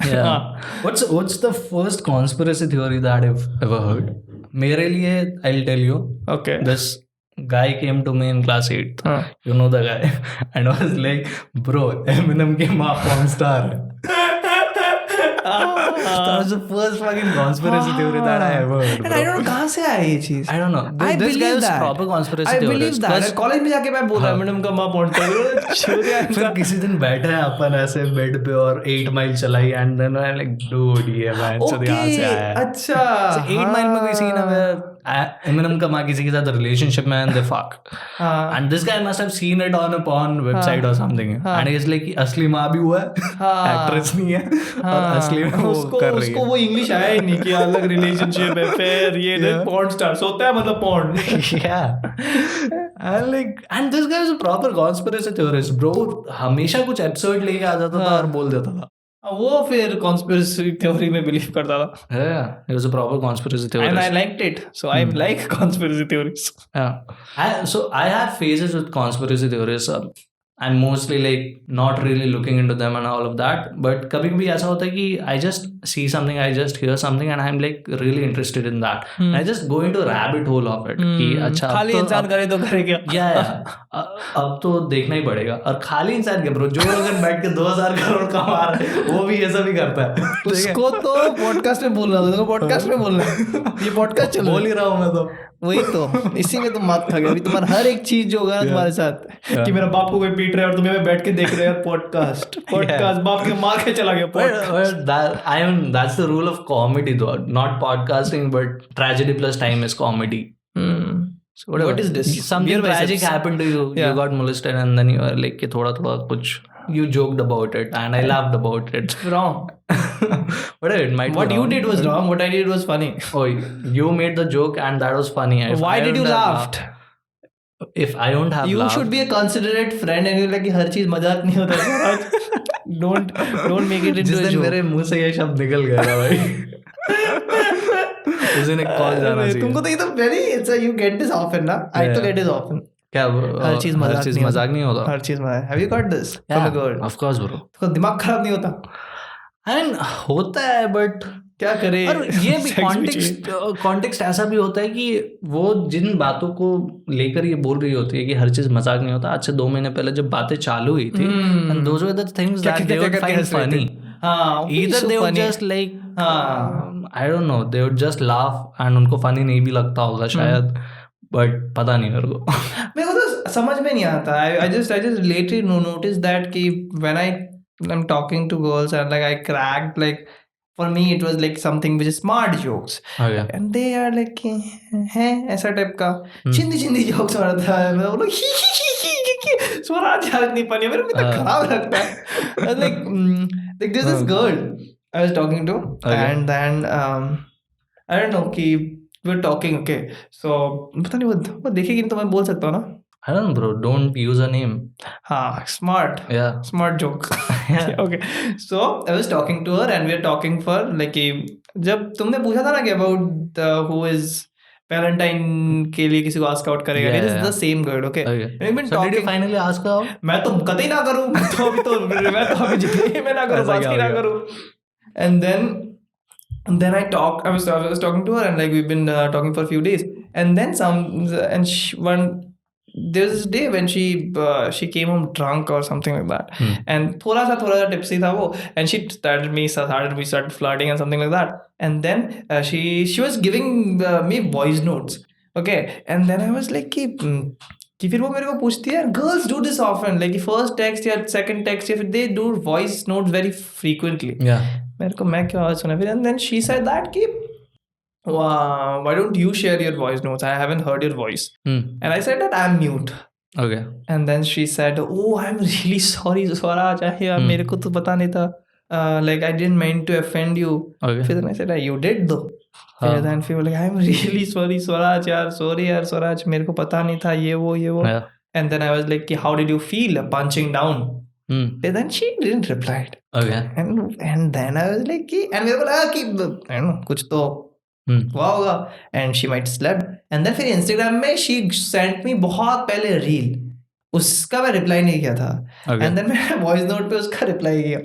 Yeah. What's the first conspiracy theory that I've ever heard? मेरे लिए I'll tell you. Okay. This guy came to me in class 8th. You know the guy, and I was like, bro, Eminem की माँ porn star है. That was the first fucking conspiracy theory that I ever heard. And I don't know कहाँ से आया ये चीज. I don't know. This guy was proper conspiracy theorist. I believe that. College में जाके मैं बोल रहा मैडम का माँ porn star है. फिर किसी दिन बैठे हैं अपन ऐसे बेड पे और 8 माइल चलाई and then I like dude ये मैन से यहाँ से आया है. अच्छा 8 माइल में कोई सीन है Eminem का माँ किसी के साथ रिलेशनशिप में and they fuck. And this guy must have seen it on a porn website or something. And he's like असली माँ भी हुआ है, एक्ट्रेस नहीं है और असली में वो कर रही है. उसको वो इंग्लिश आया ही नहीं कि अलग रिलेशनशिप है फिर ये porn stars होता है मतलब porn. Yeah. And this guy is a proper conspiracy theorist, bro. हमेशा कुछ एपिसोड लेके आ जाता था और बोल देता था. वो फिर conspiracy theory में believe करता था. Yeah, he was a proper conspiracy theorist. And I liked it. So I like conspiracy theories. Yeah. So I have phases with conspiracy theories. I'm mostly like not really looking into them and all of that. But कभी-कभी ऐसा होता है कि I just see something, I just hear something and I'm like really interested in that. I just go into a rabbit hole of it. कि अच्छा खाली इंसान करे तो करे क्या? Yeah. अब तो देखना ही पड़ेगा. और खाली इंसान क्या ब्रो, जो अगर बैठ के 2000 करोड़ कमा रहा है वो भी ऐसा भी करता है. उसको तो पॉडकास्ट में बोलना था, पॉडकास्ट में बोलना है. ये पॉडकास्ट चल बोल ही रहा हूँ मैं तो. वही तो इसी में तुम मात खा गए. अभी तुम्हारा हर एक चीज जो होगा तुम्हारे साथ कि मेरा बाप को कोई पीट रहा है और तुम्हें बैठ के देख रहे हो पॉडकास्ट बाप के मार के चला गया. That's the rule of comedy though, not podcasting, but tragedy plus time is comedy. So what is this? Something tragic happened to you. You got molested and then you were like कि थोड़ा कुछ you joked about it and I laughed about it. It's wrong. Whatever, it might be what you wrong. did was wrong. What I did was funny. Oh, you made the joke and that was funny. Why did you laugh? If I don't have you laughed, should be a considerate friend and you're like हर चीज मजाक नहीं होता है. don't make it into जिस a दिन joke. मेरे मुंह से ये शब्द निकल गया था भाई उस दिन एक कॉल जाना चाहिए. तुमको तो ये तो very you get this often ना. I तो get this often. क्या हर चीज मजाक नहीं होता. हर चीज मजाक. Have you got this? From a girl? Of course bro. तो दिमाग खराब नहीं होता? And होता है बट क्या करे. और ये भी कॉन्टेक्स्ट ऐसा भी होता है कि वो जिन बातों को लेकर ये बोल रही होती है कि हर चीज मजाक नहीं होता. आज से 2 महीने पहले जब बातें चालू हुई थी and those were the things that they would find funny. Either they would just like I don't know, they would just laugh and उनको funny नहीं भी लगता होगा शायद, but पता नहीं मेरे को. मेरे को तो समझ में नहीं आता. I just lately noticed that कि when I'm talking to girls and like I cracked like for me it was like something which is smart jokes. Okay. And they are like हैं ऐसा टाइप का चिंदी jokes मारता है. मैं बोला स्वराज याद नहीं पानी मेरे को इतना खराब लगता है. like there's this girl I was talking to and then I don't know कि we're talking. Okay, so पता नहीं वो देखेगी नहीं तो मैं बोल सकता हूँ ना. I don't know bro, don't use a name. हाँ, smart. Yeah. Smart joke. Yeah. Okay. So I was talking to her and we were talking for like जब तुमने पूछा था ना कि about who is Valentine के लिए किसी को ask out करेगा. Yeah, This is the same girl. Okay. We've been So talking. did you finally ask her out? मैं तो कतई ना करूँ. मैं तो अभी जिंदगी में ना करूँ, बात ही ना करूँ. And then I was talking to her and like we've been talking for a few days. And then there was this day when she came home drunk or something like that. And थोड़ा सा tipsy था वो. And she started flirting and something like that. And then she was giving me voice notes. Okay. And then I was like कि फिर वो मेरे को पूछती है. Girls do this often. Like first text या second text या फिर they do voice notes very frequently. Yeah. मेरे को मैं क्या सुना फिर. And then she said that कि why don't you share your voice notes? I haven't heard your voice. And I said that I'm mute. Okay. And then she said, "Oh, I'm really sorry, Swaraj. यार मेरे को तो पता नहीं था. Like I didn't mean to offend you." Okay. फिर I said, "You did though." फिर then she was like, "I'm really sorry, Swaraj. यार sorry यार Swaraj. मेरे को पता नहीं था ये वो." Yeah. And then I was like, "How did you feel punching down?" But then she didn't reply. Okay. And then I was like, and मेरे को लगा कि I don't know कुछ तो हुआ होगा. And she might slept. And then फिर Instagram में she sent me बहुत पहले reel. उसका मैं reply नहीं किया था. Okay. And then मैं voice note पे उसका reply किया.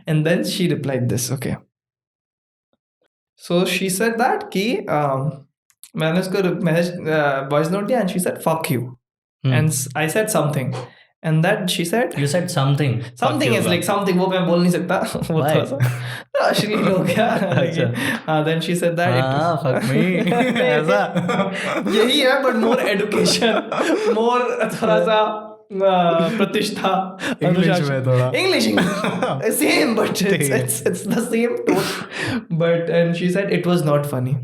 And then she replied this. Okay. So she said that कि मैंने उसको voice note दिया and she said fuck you. And I said something. And that she said, You said something. Something is like something. वो मैं बोल नहीं सकता. वो थोड़ा सा अश्लील हो गया. Then she said that. Fuck me. ऐसा. यही है, but more education, more थोड़ा सा प्रतिष्ठा. English में थोड़ा. English. Same, but it's the same tone. But and she said it was not funny.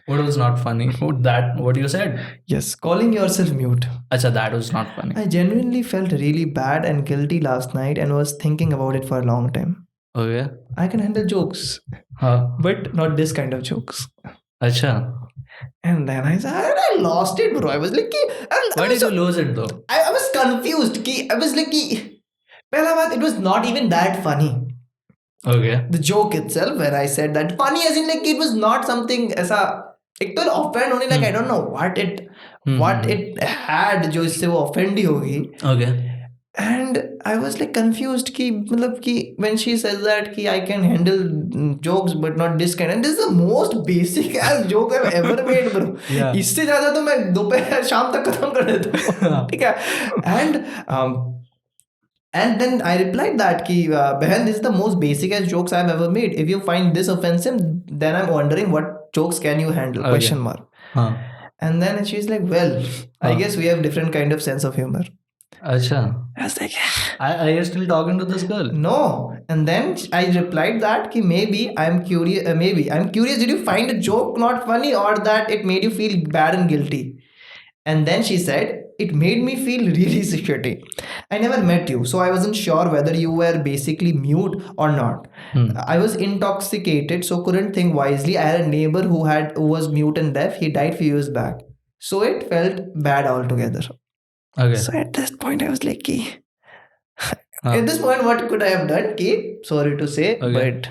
What was not funny? What you said? Yes, calling yourself mute. Acha, that was not funny. I genuinely felt really bad and guilty last night and was thinking about it for a long time. Okay. I can handle jokes, but not this kind of jokes. Acha. And then I said, I lost it, bro. I was like, why did you lose it though? I was confused. I was like, pehla baat, it was not even that funny. Okay. The joke itself, where I said that funny, as in like it was not something ऐसा एक तो offend होने like I don't know what it had जो इससे वो offend ही होगी. Okay. And I was like confused कि मतलब कि when she says that कि I can handle jokes but not this kind, and this is the most basic as joke I've ever made, bro. Yeah. इससे ज़्यादा तो मैं दोपहर शाम तक खत्म कर देता हूँ. ठीक है. And then I replied that कि बहन, this is the most basic as jokes I've ever made. If you find this offensive, then I'm wondering what jokes can you handle? Okay. Question mark. And then she's like, well, I guess we have different kind of sense of humor. Acha. I was like, are you still talking to this girl? No. And then I replied that कि maybe I'm curious. Did you find a joke not funny or that it made you feel bad and guilty? And then she said, it made me feel really shitty. I never met you, so I wasn't sure whether you were basically mute or not. I was intoxicated, so couldn't think wisely. I had a neighbor who was mute and deaf. He died few years back. So it felt bad altogether. Okay. So at this point, I was like, at this point, what could I have done? Sorry to say, but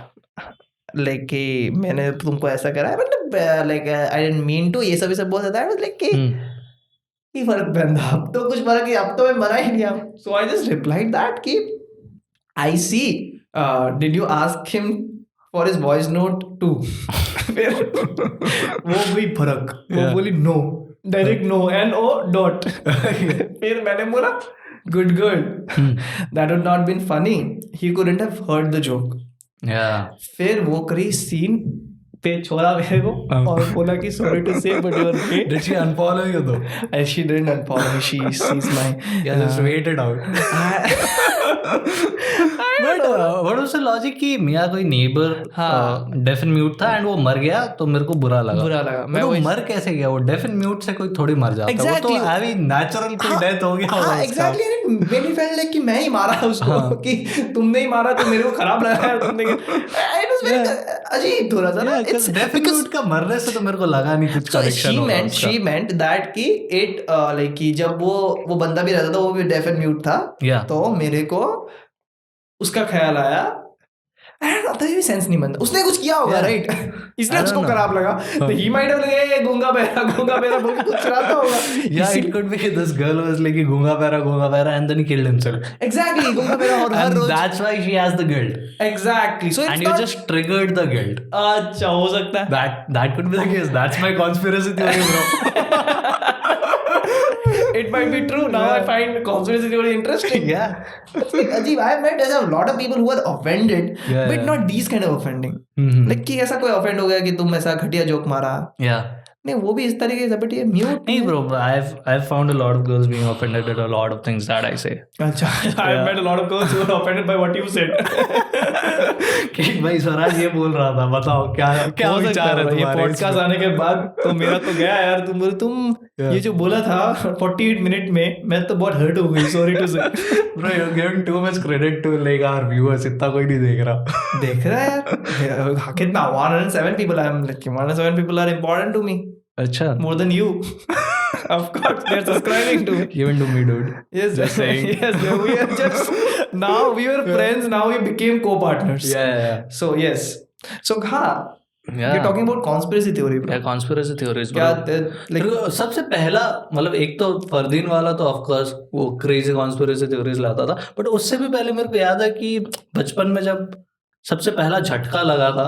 like मैंने तुमको ऐसा करा है, मतलब like I didn't mean to. ये सब बोल देता है. I was like ही फर्क पैंदा, अब तो कुछ फर्क ही, अब तो मैं मरा ही नहीं. So I just replied that कि I see. Did you ask him for his voice note too? फिर वो भी फर्क, वो बोली no, direct no, N-O. फिर मैंने बोला good girl, that would not been funny. He couldn't have heard the joke. Yeah. फिर वो करी सीन पे छोड़ा मेरे को और बोला कि sorry to say but you're gay. Did she unfollow you though? She didn't unfollow me. She sees my just waited out. But what was the logic कि मेरा कोई neighbor deaf and mute था and वो मर गया तो मेरे को बुरा लगा. मैं वो मर कैसे गया? वो deaf and mute से कोई थोड़ी मर जाता. Exactly. वो तो अभी natural कोई death हो गया होगा. Exactly. When he felt like कि मैं ही मारा उसको, कि तुमने ही मारा तो मेरे को खराब लगा है तुमने. It was very अजीब थोड़ा सा ना. It's deaf and mute का मरने से तो मेरे को लगा नहीं कुछ connection होगा. She meant that कि it like कि जब वो बंदा भी रहता था वो भी deaf and mute था. तो मेरे को उसका ख्याल आया. भी सेंस नहीं बनता, उसने कुछ किया होगा राइट, इसलिए उसको खराब लगा. तो ही माइट हैव लाइक गूंगा बहरा बोल के कुछ कराता होगा. Yeah, it could be this girl was like गूंगा बहरा and then he killed himself. Exactly, गूंगा बहरा और हर रोज. That's why she has the guilt. Exactly. So and you just triggered the guilt. अच्छा हो सकता है. That could be the case. That's my conspiracy theory, bro. It might be true. Now I find conspiracy theory interesting. Yeah. Ajib, I have met a lot of people who are offended, but not these kind of offending. Like कि ऐसा कोई offend हो गया कि तुम ऐसा घटिया joke मारा. Yeah. नहीं वो भी इस तरीके से, but ये mute नहीं bro, I've found a lot of girls being offended at a lot of things that I say. अच्छा, I've met a lot of girls who are offended by what you said. कि भाई स्वराज ये बोल रहा था, बताओ क्या विचार है तुम्हारे. ये podcast आने के बाद तो मेरा तो गया यार. तुम ये जो बोला था 48 मिनट में, मैं तो बहुत हर्ट हो गई, सॉरी टू से। Bro, you're giving too much credit to like our viewers. इतना कोई नहीं देख रहा। देख रहा है यार, कितना 107 people, I am like 107 people are important to me, अच्छा, more than you. Of course they're subscribing to me. even to me, dude. Yes, Just saying. yes, we are just now we were friends, now we became co-partners. Yeah. So yes, so हाँ, Yeah. you're talking about conspiracy theory, bro. Yeah, conspiracy theories, क्या bro. like तो सबसे पहला मतलब एक तो फरदीन वाला तो ऑफ कोर्स वो क्रेजी कॉन्स्पिरेसी थ्योरीज लाता था, बट उससे भी पहले मेरे को याद है कि बचपन में जब सबसे पहला झटका लगा था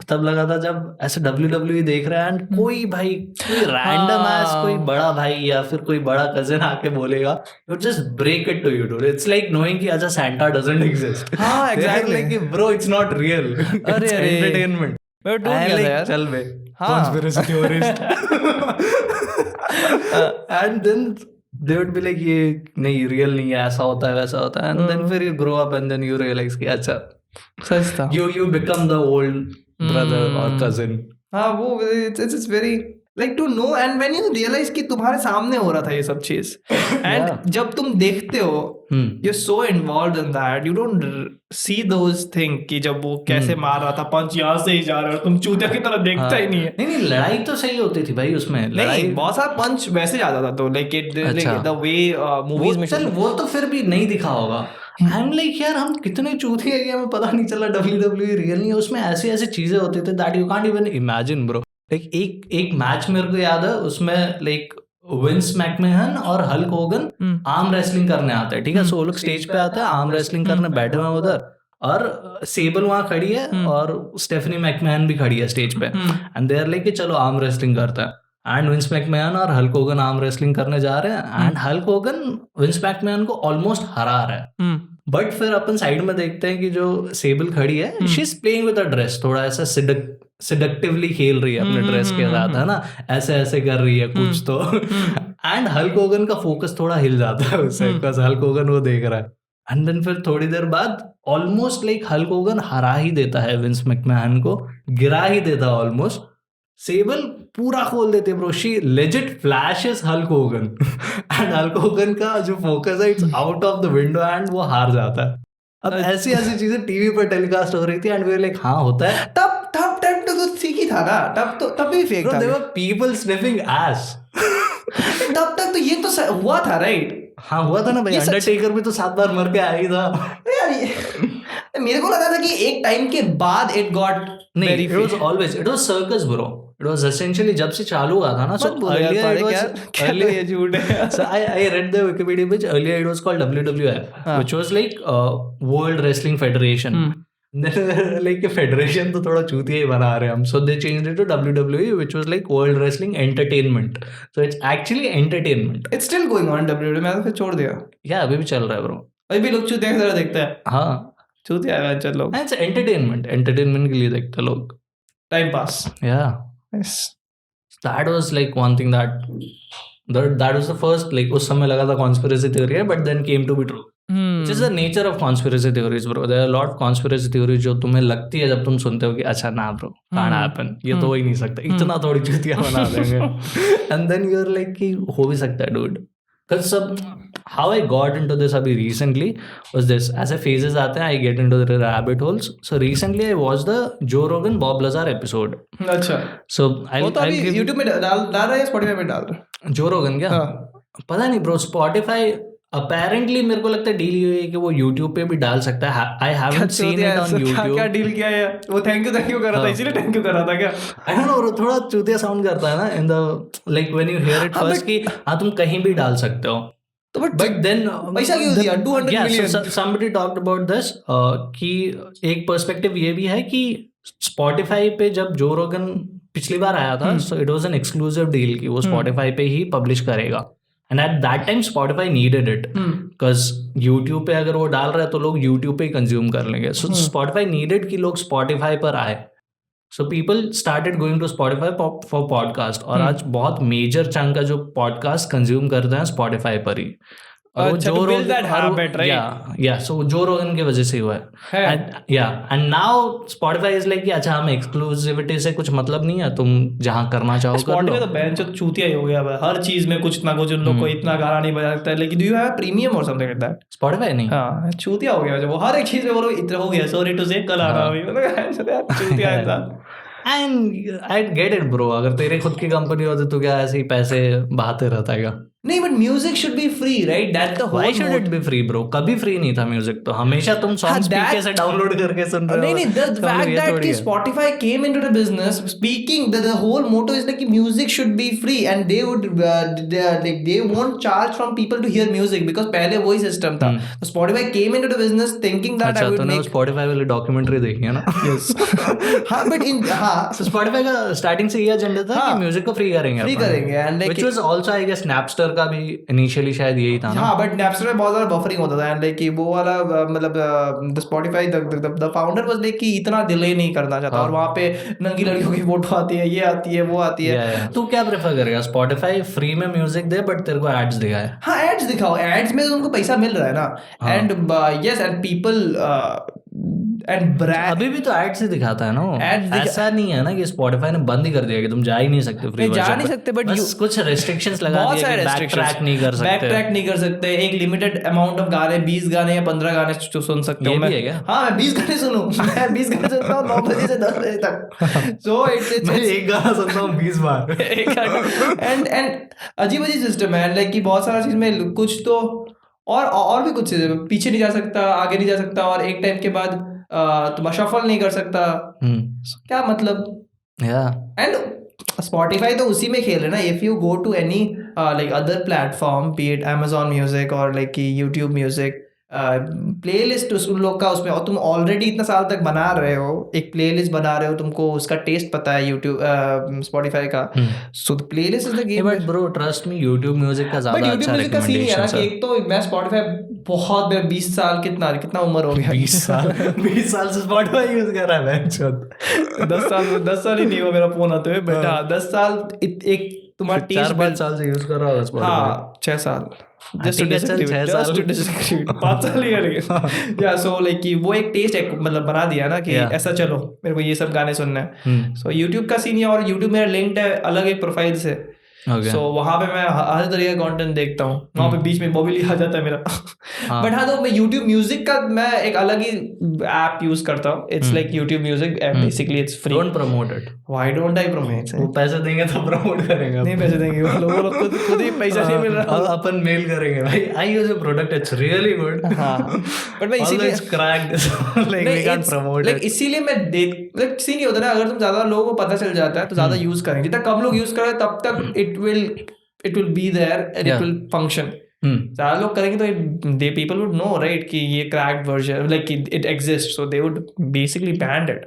तब लगा था जब ऐसे WWE देख रहे हैं एंड कोई भाई कोई रैंडम एस कोई बड़ा भाई या फिर कोई बड़ा कजिन आके बोलेगा, you just break it to you do, it's like knowing कि अच्छा सैंटा डजंट एग्जिस्ट। हाँ exactly, like bro it's not real, अरे एंटरटेनमेंट। मैं टूट गया था यार, चल बे हाँ। Conspiracy theories. And then they would be like ये नहीं रियल नहीं है, ऐसा होता है वैसा होता है, एंड देन फिर you grow up and then you realise कि अच्छा सच था, you become the old brother or cousin. हाँ वो it's very like to know, and when you realize कि तुम्हारे सामने हो रहा था ये सब चीज, and जब तुम देखते हो you're so involved in that, you don't see those things कि जब वो कैसे मार रहा था, पंच यहाँ से ही जा रहा है, तुम चूतिया की तरह देखता ही नहीं है। नहीं लड़ाई तो सही होती थी भाई उसमें, नहीं बहुत सारा पंच वैसे जाता था, तो like it the way movies में चल वो तो फिर भी नहीं दिखा होगा। आई एम लाइक यार हम कितने चूती है कि हमें पता नहीं चला WWE रियल नहीं है, उसमें ऐसी ऐसी चीजें होती थी that you can't even imagine bro. Like एक मैच मेरे को याद है, उसमें लाइक विंस मैकमैहन और हल्क होगन आर्म रेसलिंग करने आते हैं, ठीक है, सो वो लोग स्टेज पे आते हैं आर्म रेसलिंग करने, बैठे हुए उधर, और सेबल वहां खड़ी है और स्टेफनी मैकमैहन भी खड़ी है स्टेज पे, एंड दे आर लाइक कि चलो आर्म रेसलिंग करते हैं, एंड विंस मैकमैहन और हल्क होगन आर्म रेसलिंग करने जा रहे हैं, and Hulk Hogan wins McMahon को ऑलमोस्ट हरा रहा है, बट फिर अपन साइड में देखते हैं कि जो सेबल खड़ी है she is playing with a dress, थोड़ा ऐसा सिडक्टिवली खेल रही है अपने ड्रेस के साथ, है ना, ऐसे ऐसे कर रही है कुछ तो, एंड हल्क होगन का फोकस थोड़ा हिल जाता है उससे, बिकॉज़ हल्क होगन वो देख रहा है, एंड देन फिर थोड़ी देर बाद ऑलमोस्ट लाइक हल्क होगन हरा ही देता है विंस मैकमैहन को, गिरा ही देता है ऑलमोस्ट, सेबल पूरा खोल देते bro, she legit flashes Hulk Hogan and Hulk Hogan का जो फोकस है it's out of the window and वो हार जाता है। अब ऐसी ऐसी चीजें टीवी पर टेलीकास्ट हो रही थी एंड वी वर लाइक हाँ होता है, तब तो ठीक ही था ना, तब भी फेक था, there were people sniffing ass, तब तक तो ये तो हुआ था, राइट? हाँ हुआ था ना भाई, अंडरटेकर भी तो 7 बार मर के आया ही था यार। मेरे को लगा था कि एक टाइम के बाद इट गॉट नहीं, it was always, it was circus bro, it was essentially जब से चालू हुआ था ना, सो अर्लियर इट वाज, ये झूठ है। So I read the Wikipedia page, earlier it was called WWF, which was like World Wrestling Federation. Like federation तो थोड़ा चूतिया ही बना रहे हैं हम, so they changed it to WWE, which was like World Wrestling Entertainment. So it's actually entertainment. It's still going on WWE, मैंने फिर छोड़ दिया। Yeah, अभी भी चल रहा है ब्रो, अभी भी लोग चूतिया की तरह देखते हैं। हाँ चूतिया है चल लोग, it's entertainment के लिए देखते हैं लोग, time pass. Yeah, yes. that was like one thing that was the first, like उस समय लगा था conspiracy theory है, but then came to be true. Which is the nature of conspiracy theories, bro. There are a lot of conspiracy theories जो तुम्हें लगती है जब तुम सुनते हो कि अच्छा ना ब्रो can't happen, ये तो हो ही नहीं सकता, इतना थोड़ी चूतिया बना देंगे, and then you're like कि हो भी सकता है dude. Because how I got into this अभी recently was this, ऐसे phases आते हैं, I get into the rabbit holes. So recently I watched the Joe Rogan Bob Lazar episode. अच्छा, so वो तो अभी YouTube में डाल रहा है, Spotify में डाल रहा है Joe Rogan क्या? पता नहीं ब्रो, Spotify अपेरेंटली मेरे को लगता है डील ये है कि वो YouTube पे भी डाल सकता है, I haven't seen it on YouTube। क्या डील किया है वो? थैंक यू कर रहा था, इसीलिए थैंक यू कर रहा था क्या? आई डोंट नो, थोड़ा चूतिया साउंड करता है ना in the like when you here it first कि हाँ तुम कहीं भी डाल सकते हो, तो बट देन पैसा क्यों दिया? 200 million. somebody talked about this कि एक पर्सपेक्टिव ये भी है कि Spotify पे जब जो रोगन पिछली बार आया था, so it was an exclusive deal कि वो Spotify पे ही पब्लिश करेगा, and at that time Spotify needed it because YouTube पे अगर वो डाल रहा है तो लोग YouTube पे ही कंज्यूम कर लेंगे, सो Spotify needed कि लोग Spotify पर आए, so people started going to Spotify for podcast, और आज बहुत मेजर चंक का जो पॉडकास्ट कंज्यूम करते हैं Spotify पर ही, अच्छा, to build that habit, right? Yeah, so Joe Rogan की वजह से हुआ है। And now Spotify is like कि अच्छा हमें exclusivity से कुछ मतलब नहीं है, तुम जहाँ करना चाहो कर लो। Spotify तो बेंच चूतिया ही हो गया है, हर चीज में कुछ ना कुछ उन लोग को इतना गाना नहीं बजा सकता है। लेकिन do you have premium or something like that? Spotify नहीं। हाँ, चूतिया हो गया जब वो हर एक चीज में वो लोग इतना हो गया, sorry to say, कल आना अभी, मतलब चूतिया इंसान। And I get it bro, अगर तेरे खुद की कंपनी होती तो क्या ऐसे ही पैसे बहाते रहता है? नहीं, but music should be free, right? That's the whole. Why should it be free, bro? कभी free नहीं था म्यूजिक तो, हमेशा तुम सॉन्ग पीके से डाउनलोड करके सुन रहे हो। नहीं, the fact that कि Spotify came into the business, speaking the whole motto is like कि music should be free, and they would they won't charge from people to hear music because पहले वही system था। तो Spotify came into the business thinking that I would make। अच्छा, तूने Spotify वाली documentary देखी है ना? Yes। हाँ, but so Spotify का स्टार्टिंग से ये एजेंडा था कि म्यूजिक को फ्री करेंगे, and like which was also I guess Napster का भी इनिशियली शायद यही था ना। हाँ, बट Napster में बहुत ज्यादा बफरिंग होता था, एंड लाइक वो वाला मतलब the Spotify the founder was like कि इतना डिले नहीं करना चाहता। और वहाँ पे नंगी लड़कियों की फोटो आती है, ये आती है, वो आती है। तू क्या प्रेफर करेगा? Spotify फ्री में म्यूजिक दे बट तेरे को एड्स दिखाए? हाँ, एड्स दिखाओ, एड्स में उनको पैसा मिल रहा है ना। And yes, and people and brand अभी भी तो एड्स ही दिखाता है ना। ऐसा नहीं है ना कि Spotify ने बंद ही कर दिया कि तुम जा ही नहीं सकते फ्री वर्जन। जा नहीं सकते, बट कुछ रेस्ट्रिक्शंस लगा दिए कि बैक ट्रैक नहीं कर सकते, एक लिमिटेड अमाउंट ऑफ गाने, 20 गाने या 15 गाने सुन सकते हो। मैं हाँ, मैं 20 गाने सुनूं, मैं 20 गाने सुनता हूँ 9 बजे से 10 बजे तक। सो इट्स मैं एक गाना सुनता हूँ 20 बार। एंड अजीब सिस्टम है, लाइक कि बहुत सारा चीज में कुछ तो और भी कुछ चीजें, पीछे नहीं जा सकता, आगे नहीं जा सकता, और एक टाइम के बाद तुम शफल नहीं कर सकता। क्या मतलब? एंड Spotify तो उसी में खेल है ना। If you go to any like other platform, be it Amazon music और लाइक YouTube म्यूजिक, प्लेलिस्ट उन लोग का उसमें, और तुम ऑलरेडी इतना साल तक बना रहे हो, एक प्लेलिस्ट बना रहे हो, तुमको उसका टेस्ट पता है YouTube Spotify का, so the playlist is the game. But bro trust me, YouTube music का ज्यादा अच्छा रिकमेंडेशन है ना। एक तो मैं Spotify बहुत, मेरा 20 साल कितना उम्र हो गया? 20 साल से Spotify यूज कर रहा है। 10 साल ही नहीं हुआ मेरा फोन आते हुए बेटा। 10 साल एक तुम्हारा 4-5 साल से यूज कर रहा है Spotify। हाँ, 6 साल। Just to disagree, 5 साल ही करेंगे। या सो लाइक कि वो एक टेस्ट मतलब बना दिया ना कि ऐसा चलो मेरे को ये सब गाने सुनना है। सो YouTube का सीन है, और YouTube मेरा लिंक्ड है अलग एक प्रोफाइल से। सो वहां पे मैं हर तरह का कंटेंट देखता हूँ। वहां पे बीच में मोबाइल आ जाता है मेरा। बट हाँ, तो मैं YouTube म्यूजिक का मैं एक अलग ही ऐप यूज करता हूँ। It's like YouTube music app, basically it's free. Don't promote it. Why don't I promote? वो पैसे देंगे तो प्रमोट करेंगे। नहीं पैसे देंगे वो लोग, खुद ही पैसा नहीं मिल रहा। अपन मेल करेंगे भाई, I use a product, it's really good. हाँ, बट मैं इसीलिए it's cracked, like we can't promote it. इसीलिए मैं लाइक सी नहीं होता ना, अगर तुम ज्यादा लोगों को पता चल जाता है तो ज्यादा यूज करेंगे। जितना कम लोग यूज करें तब तक it will be there and it will function. ज़्यादा लोग करेंगे तो they people would know, right, कि ये cracked version like it exists, so they would basically ban it.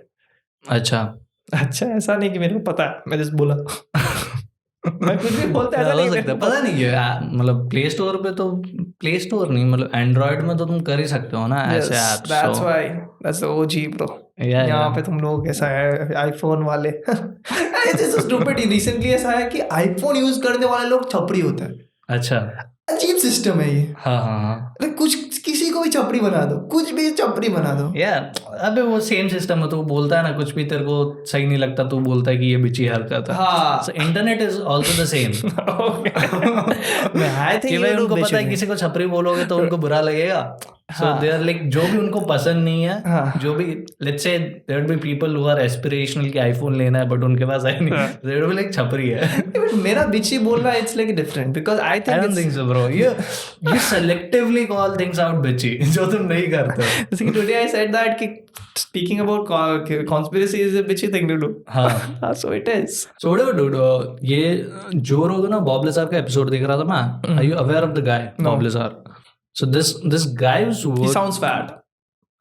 अच्छा ऐसा नहीं कि मेरे को पता है, मैं just बोला। मैं कुछ भी बोलता ऐसा नहीं सकता, पता नहीं है। मतलब प्ले स्टोर पे तो, प्ले स्टोर नहीं मतलब एंड्रॉइड में तो तुम कर ही सकते हो ना ऐसे apps. That's why that's the OG bro. यहाँ पे तुम लोग ऐसा है आईफोन वाले। It's so stupid. Recently ऐसा है कि आईफोन यूज करने वाले लोग छपरी होते हैं। अच्छा, अजीब सिस्टम है ये। हाँ। कुछ किसी को भी छपरी बना दो, कुछ भी छपरी बना दो। अबे वो सेम सिस्टम है, तो वो बोलता है ना कुछ भी तेरे को सही नहीं लगता, तू बोलता है कि ये बिची हरकत है। हाँ, so internet is also the same. I think कि उनको पता है किसी को छपरी बोलोगे तो उनको बुरा लगेगा। So they are like, जो भी उनको पसंद नहीं है, जो भी let's say there would be people who are aspirational कि iPhone लेना है but उनके पास है नहीं, they would be like छपरी है। मेरा बिची बोलना it's like different because I don't think so bro. You selectively call things out bitchy जो तुम नहीं करते। See, today I said that कि speaking about conspiracy is a bitchy thing to do. हाँ, so it is. So whatever dude, ये जो रोग ना बॉब लेज़ार का एपिसोड देख रहा था मैं। Are you aware of the guy Bob Lazar? So this guy who's he sounds fat.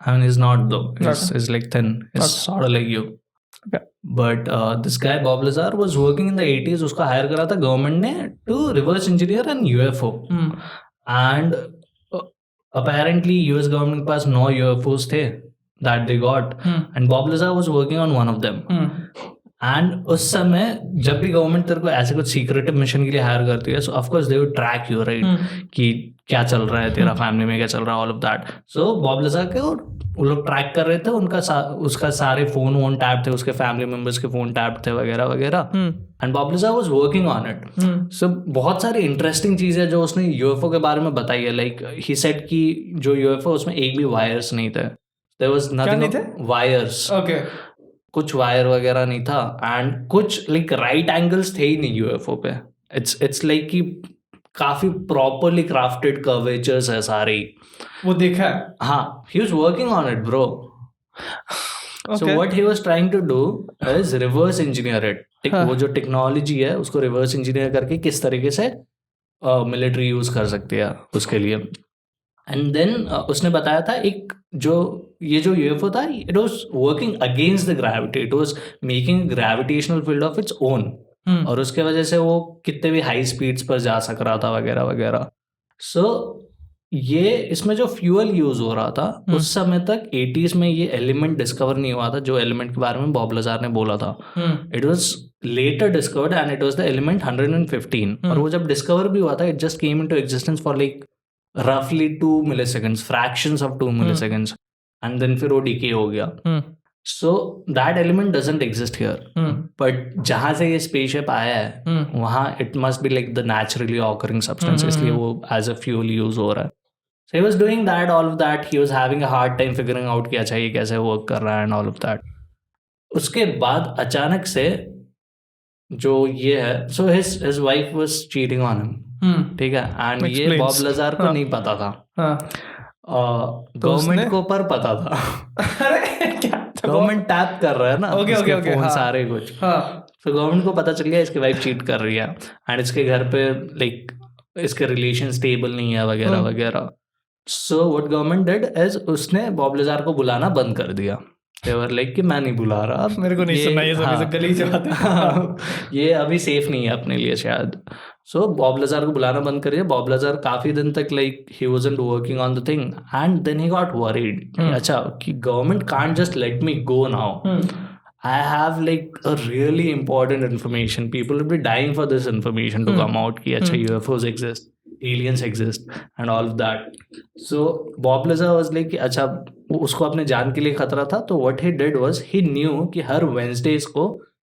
I mean, he's not though. He's like thin. He's sort of like you. Okay. But this guy Bob Lazar was working in the 80s. उसको higher करा था government ने to reverse engineer an UFO. And apparently US government के पास 9 UFOs थे that they got. And Bob Lazar was working on one of them. And उस समय जब भी गवर्नमेंट तेरे को ऐसे कुछ सीक्रेटिव मिशन के लिए हायर करती है, सो of course they would track you, right, कि क्या चल रहा है तेरा फैमिली में, क्या चल रहा है, all of that. So Bob लाज़र के वो लोग ट्रैक कर रहे थे, उसका सारे फोन वोन टैप थे, उसके फैमिली मेंबर्स के फोन टैप थे वगैरह वगैरह. एंड बॉब लाज़र वाज वर्किंग ऑन इट. सो बहुत सारी इंटरेस्टिंग चीजें जो उसने यूएफओ के बारे में बताई है. लाइक ही सेड कि जो यूएफओ उसमें एक भी वायर्स नहीं थे. There was nothing wires. Okay. कुछ वायर वगैरह नहीं था. एंड कुछ लाइक राइट एंगल्स थे ही नहीं यूएफओ पे. इट्स लाइक कि काफी प्रॉपरली क्राफ्टेड कर्वेचर्स है सारे. वो देखा है. हाँ, he was working on it, bro. So what he was trying to do is reverse engineer it. वो जो टेक्नोलॉजी है उसको रिवर्स इंजीनियर करके किस तरीके से मिलिट्री यूज कर सकती है उसके लिए. एंड देन उसने बताया था एक जो यूएफओ था, it was working against the gravity. It was making gravitational field of its own. और उसके वजह से वो कितने भी हाई स्पीड्स पर जा सक रहा था वगैरह वगैरह. सो ये इसमें जो फ्यूल यूज हो रहा था उस समय तक 80s में ये एलिमेंट डिस्कवर नहीं हुआ था जो एलिमेंट के बारे में बॉब लाज़र ने बोला था. It was later discovered and it was the element 115. और वो जब डिस्कवर भी हुआ था, it just came into existence for like रफली 2 milliseconds, fractions of 2 milliseconds. And then फिर वो डीके हो गया. So that element doesn't exist here. But जहां से ये स्पेसशिप आया है वहां it must be like the naturally occurring substance, इसलिए वो एज अ फ्यूल यूज हो रहा है. So he was doing that, all of that. He was having a hard time figuring out कि अच्छा ये कैसे वर्क कर रहा है and all of that. उसके बाद अचानक से जो ये है, so his wife was cheating on him. ठीक है. एंड ये बॉब लाज़र को नहीं पता था. गवर्नमेंट को पर पता था. गवर्नमेंट टैप कर रहा है ना उसके फोन सारे कुछ. तो गवर्नमेंट को पता चल गया इसकी वाइफ चीट कर रही है एंड इसके घर पे लाइक इसके रिलेशन स्टेबल नहीं है वगैरह वगैरह. So what government did is उसने बॉब लाज़र को बुलाना बंद कर दिया. They were like कि मैं नहीं बुला रहा, मेरे को नहीं सुनना ये सब गली से बातें. ये अभी सेफ नहीं है अपने लिए शायद. सो बॉब लाज़र को बुलाना बंद कर दिया. बॉब लाज़र काफी दिन तक like he wasn't working on the thing and then he got worried. अच्छा कि government can't just let me go now. I have like a really important information. People will be dying for this information to come out कि अच्छा UFOs exist, aliens exist and all of that. So Bob Lazar was like कि अच्छा उसको अपने जान के लिए खतरा था. तो what he did was he knew कि हर Wednesdays को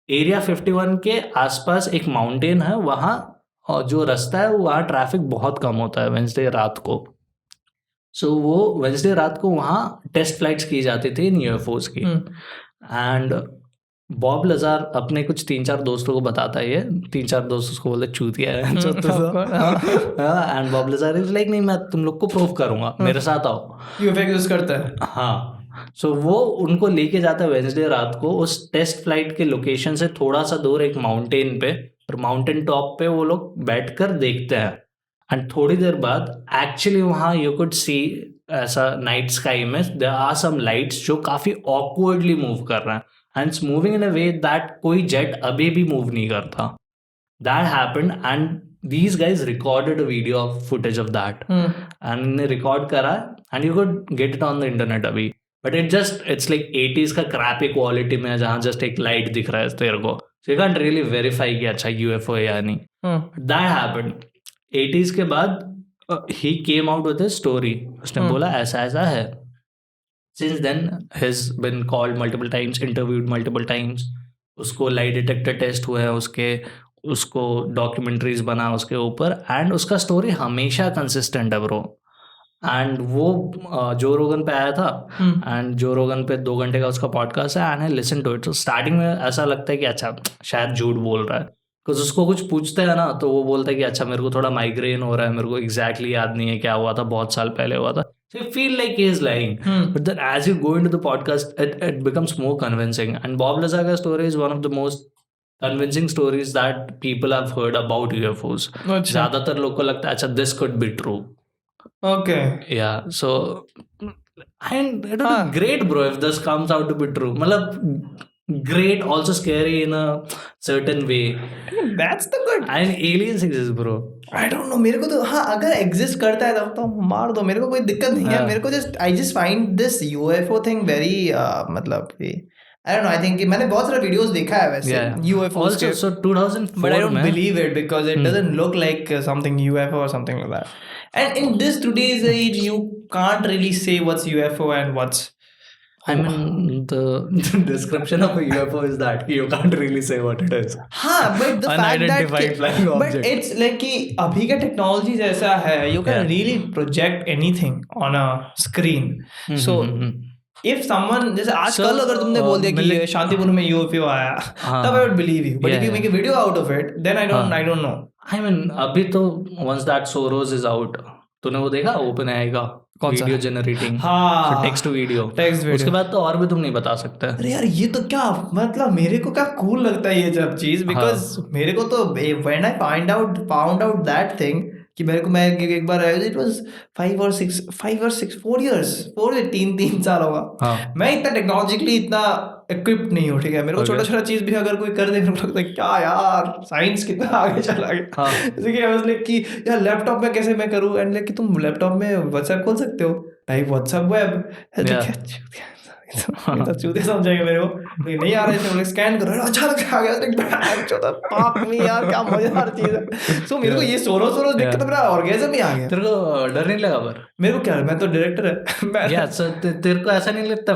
एरिया 51 के आसपास एक माउंटेन है, वहाँ जो रास्ता है वहाँ ट्रैफिक बहुत कम होता है वेंसडे रात को. सो वो वेंसडे रात को वहाँ टेस्ट फ्लाइट्स की जाती थी इन UFOs की. एंड बॉब लाज़र अपने कुछ 3-4 दोस्तों को बताता है. ये 3-4 दोस्त उसको बोलते चूतिया है. एंड बॉब लाज़र इज लाइक नहीं मैं तुम लोग को प्रूफ करूंगा, मेरे साथ आओ. यूएफओ यूज करता है. हाँ. सो वो उनको लेके जाता है वेंसडे रात को उस टेस्ट फ्लाइट के लोकेशन से थोड़ा सा दूर एक माउंटेन पे. और माउंटेन टॉप पे वो लोग बैठ कर देखते हैं. एंड थोड़ी देर बाद एक्चुअली वहाँ यू कुड सी ऐसा नाइट स्काई में देयर आर सम लाइट्स जो काफी ऑकवर्डली मूव कर रहे हैं. And it's moving in a way that कोई जेट अभी भी मूव नहीं करता. That happened and these guys recorded a video of footage of that. And इन्हें रिकॉर्ड करा and you could get it on the internet अभी. But it's like 80s का crappy quality में जहाँ just एक लाइट दिख रहा है तेरे को. So you can't really verify कि अच्छा UFO है या नहीं. That happened. 80s के बाद he came out with a story. उसने बोला ऐसा ऐसा है. Since then, he's been called multiple times, interviewed multiple times. उसको लाई डिटेक्टर टेस्ट हुए हैं उसको डॉक्यूमेंट्रीज बना उसके ऊपर. एंड उसका स्टोरी हमेशा कंसिस्टेंट है ब्रो. एंड वो जो रोगन पे आया था. एंड जो रोगन पे 2 घंटे का उसका पॉडकास्ट है. And I listen to it. तो स्टार्टिंग में ऐसा लगता है कि अच्छा शायद झूठ बोल रहा है. बिकॉज उसको कुछ पूछते हैं ना तो वो बोलता है कि अच्छा मेरे को थोड़ा माइग्रेन हो रहा है, मेरे को एग्जैक्टली याद नहीं है क्या हुआ था, बहुत साल पहले हुआ था. So you feel like he is lying. But then as you go into the podcast, it becomes more convincing. And Bob Lazar's story is one of the most convincing stories that people have heard about UFOs. ज़्यादातर लोग को लगता है अच्छा this could be true. Okay. Yeah. So and it would be great, bro, if this comes out to be true. मतलब great, also scary in a certain way. That's the good. And aliens exist, bro. I don't know. मेरे को तो हाँ अगर exist करता है तब तो मार दो, मेरे को कोई दिक्कत नहीं है. मेरे को I just find this UFO thing very मतलब I don't know, I think कि मैंने बहुत सारे वीडियोस देखा है वैसे UFOs Also, के, so 2004 but I don't में believe it because it doesn't look like something UFO or something like that. And in this today's age, you can't really say what's UFO and what's. I mean, the description of a UFO is that you can't really say what it is. हाँ, but the fact that Unidentified flying but object. it's like कि अभी का technology ऐसा है, you can Yeah. really project anything on a screen. So if someone जैसे आजकल अगर तुमने बोल दिया कि शांतिपुर में UFO आया, तब I would believe you. But if you make a video out of it, then I don't know. I mean, अभी तो once that Soros is out, तूने वो देखा OpenAI का कौन सा? वीडियो जनरेटिंग, हाँ, टेक्स्ट टू वीडियो, टेक्स्ट उसके बाद तो और भी तुम नहीं बता सकते। अरे यार ये तो क्या मतलब मेरे को क्या कूल लगता है ये सब चीज, बिकॉज मेरे को तो when I found out that thing कि मेरे को मैं एक बार इट वाज 3 साल होगा, मैं इतना टेक्नोलॉजिकली इतना इक्विप्ड नहीं हूँ, ठीक है, मेरे को छोटा छोटा चीज भी अगर कोई कर दे मेरे को लगता है क्या यार साइंस कितना आगे चला गया। जैसे कि आई वाज लाइक कि यार लैपटॉप में कैसे मैं करूँ, एंड लाइक कि तुम लैपटॉप में व्हाट्सएप खोल सकते हो, टाइप व्हाट्सएप वेब, चूते समझेंगे मेरे को नहीं आ रहा है, स्कैन करो अचानक आ गया, पाप नहीं यार क्या मजेदार चीज है। सो मेरे को ये सोरो देख के तो मेरा ऑर्गेज़म ही आ गया। तेरे को डर नहीं लगा? पर मेरे को क्या, मैं तो डायरेक्टर है। तेरे को ऐसा नहीं लगता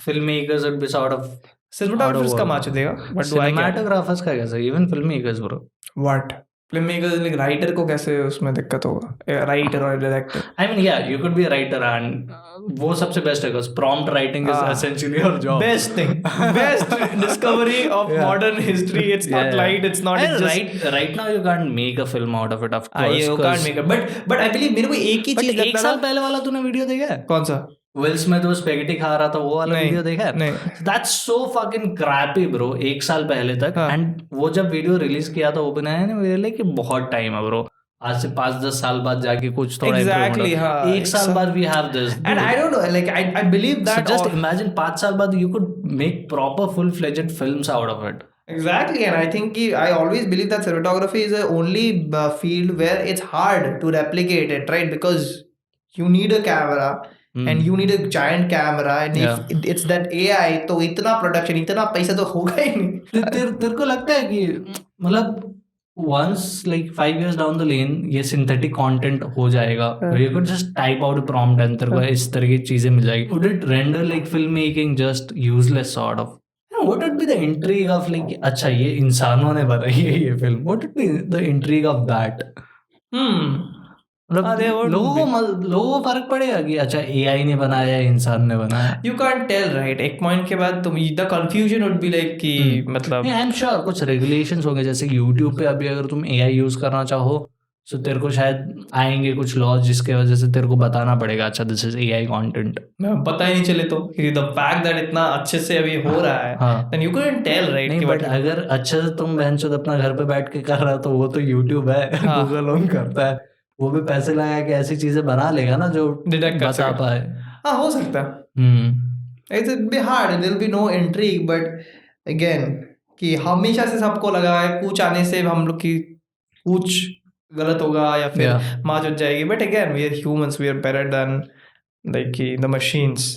film makers would be sort of cinematographers का माच देगा, बट सिनेमेटोग्राफर्स का कैसा, even film makers bro, what film makers like writer को कैसे उसमें दिक्कत होगा, राइटर और डायरेक्टर? आई मीन या you could be a writer and वो सबसे बेस्ट है because prompt writing is essentially your job, best thing, best discovery of modern history. It's not light, it's not just right now you can't make a film out of it, of course you can't make it, but I believe मेरे को एक ही चीज, एक साल पहले वाला तूने video देखा है? कौन सा? विल स्मिथ वो स्पेगेटी खा रहा था, वो वाला वीडियो देखा है? नहीं, that's so fucking crappy bro, एक साल पहले तक। एंड वो जब वीडियो रिलीज किया था OpenAI ने, मेरे लिए कि बहुत टाइम है ब्रो, आज से 5-10 साल बाद जाके कुछ थोड़ा exactly, एक साल बाद we have this, and I don't know, like I believe that, so just imagine 5 साल बाद you could make proper full-fledged films out of it. Exactly, and I think I always believe that cinematography is the only field where it's hard to replicate it, right? Because you need a camera and you need a giant camera, and if it's that AI, तो इतना production, इतना पैसा तो होगा ही नहीं। तेरे को लगता है कि मतलब once like 5 years down the lane ये synthetic content हो जाएगा, you could just type out a prompt and तेरे को इस तरह की चीजें मिल जाएगी, would it render like filmmaking just useless sort of? What would be the intrigue of like अच्छा ये इंसानों ने बनाई है ये film, what would be the intrigue of that? मतलब लोगों को फर्क पड़ेगा कि अच्छा AI ने बनाया है, इंसान ने बनाया? You can't tell, right? एक पॉइंट के बाद तुम the confusion would be like कि मतलब आई एम श्योर कुछ regulations होंगे, जैसे YouTube पे अभी अगर तुम AI यूज करना चाहो तो तेरे को शायद आएंगे कुछ लॉज जिसके वजह से तेरे को बताना पड़ेगा अच्छा दिस इज AI कंटेंट, पता ही नहीं चले तो the fact that इतना अच्छे से अभी हो रहा है, then you couldn't tell, right? नहीं, बट अगर अच्छे से तुम बहनचोद अपना घर पे बैठ के कर रहा हो तो वो तो YouTube है, Google ओन करता है, वो भी पैसे लगा के ऐसी चीजें बना लेगा ना जो बता पाए। हाँ, हो सकता है। It will be hard, there will be no intrigue, but again कि हमेशा से सबको लगा है कुछ आने से हम लोग की कुछ गलत होगा या फिर मार उठ जाएगी, but again we are humans, we are better than like the machines.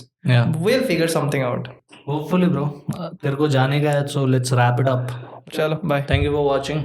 We'll figure something out. Hopefully bro, तेरे को जाने का है, so let's wrap it up. चलो, bye. Thank you for watching.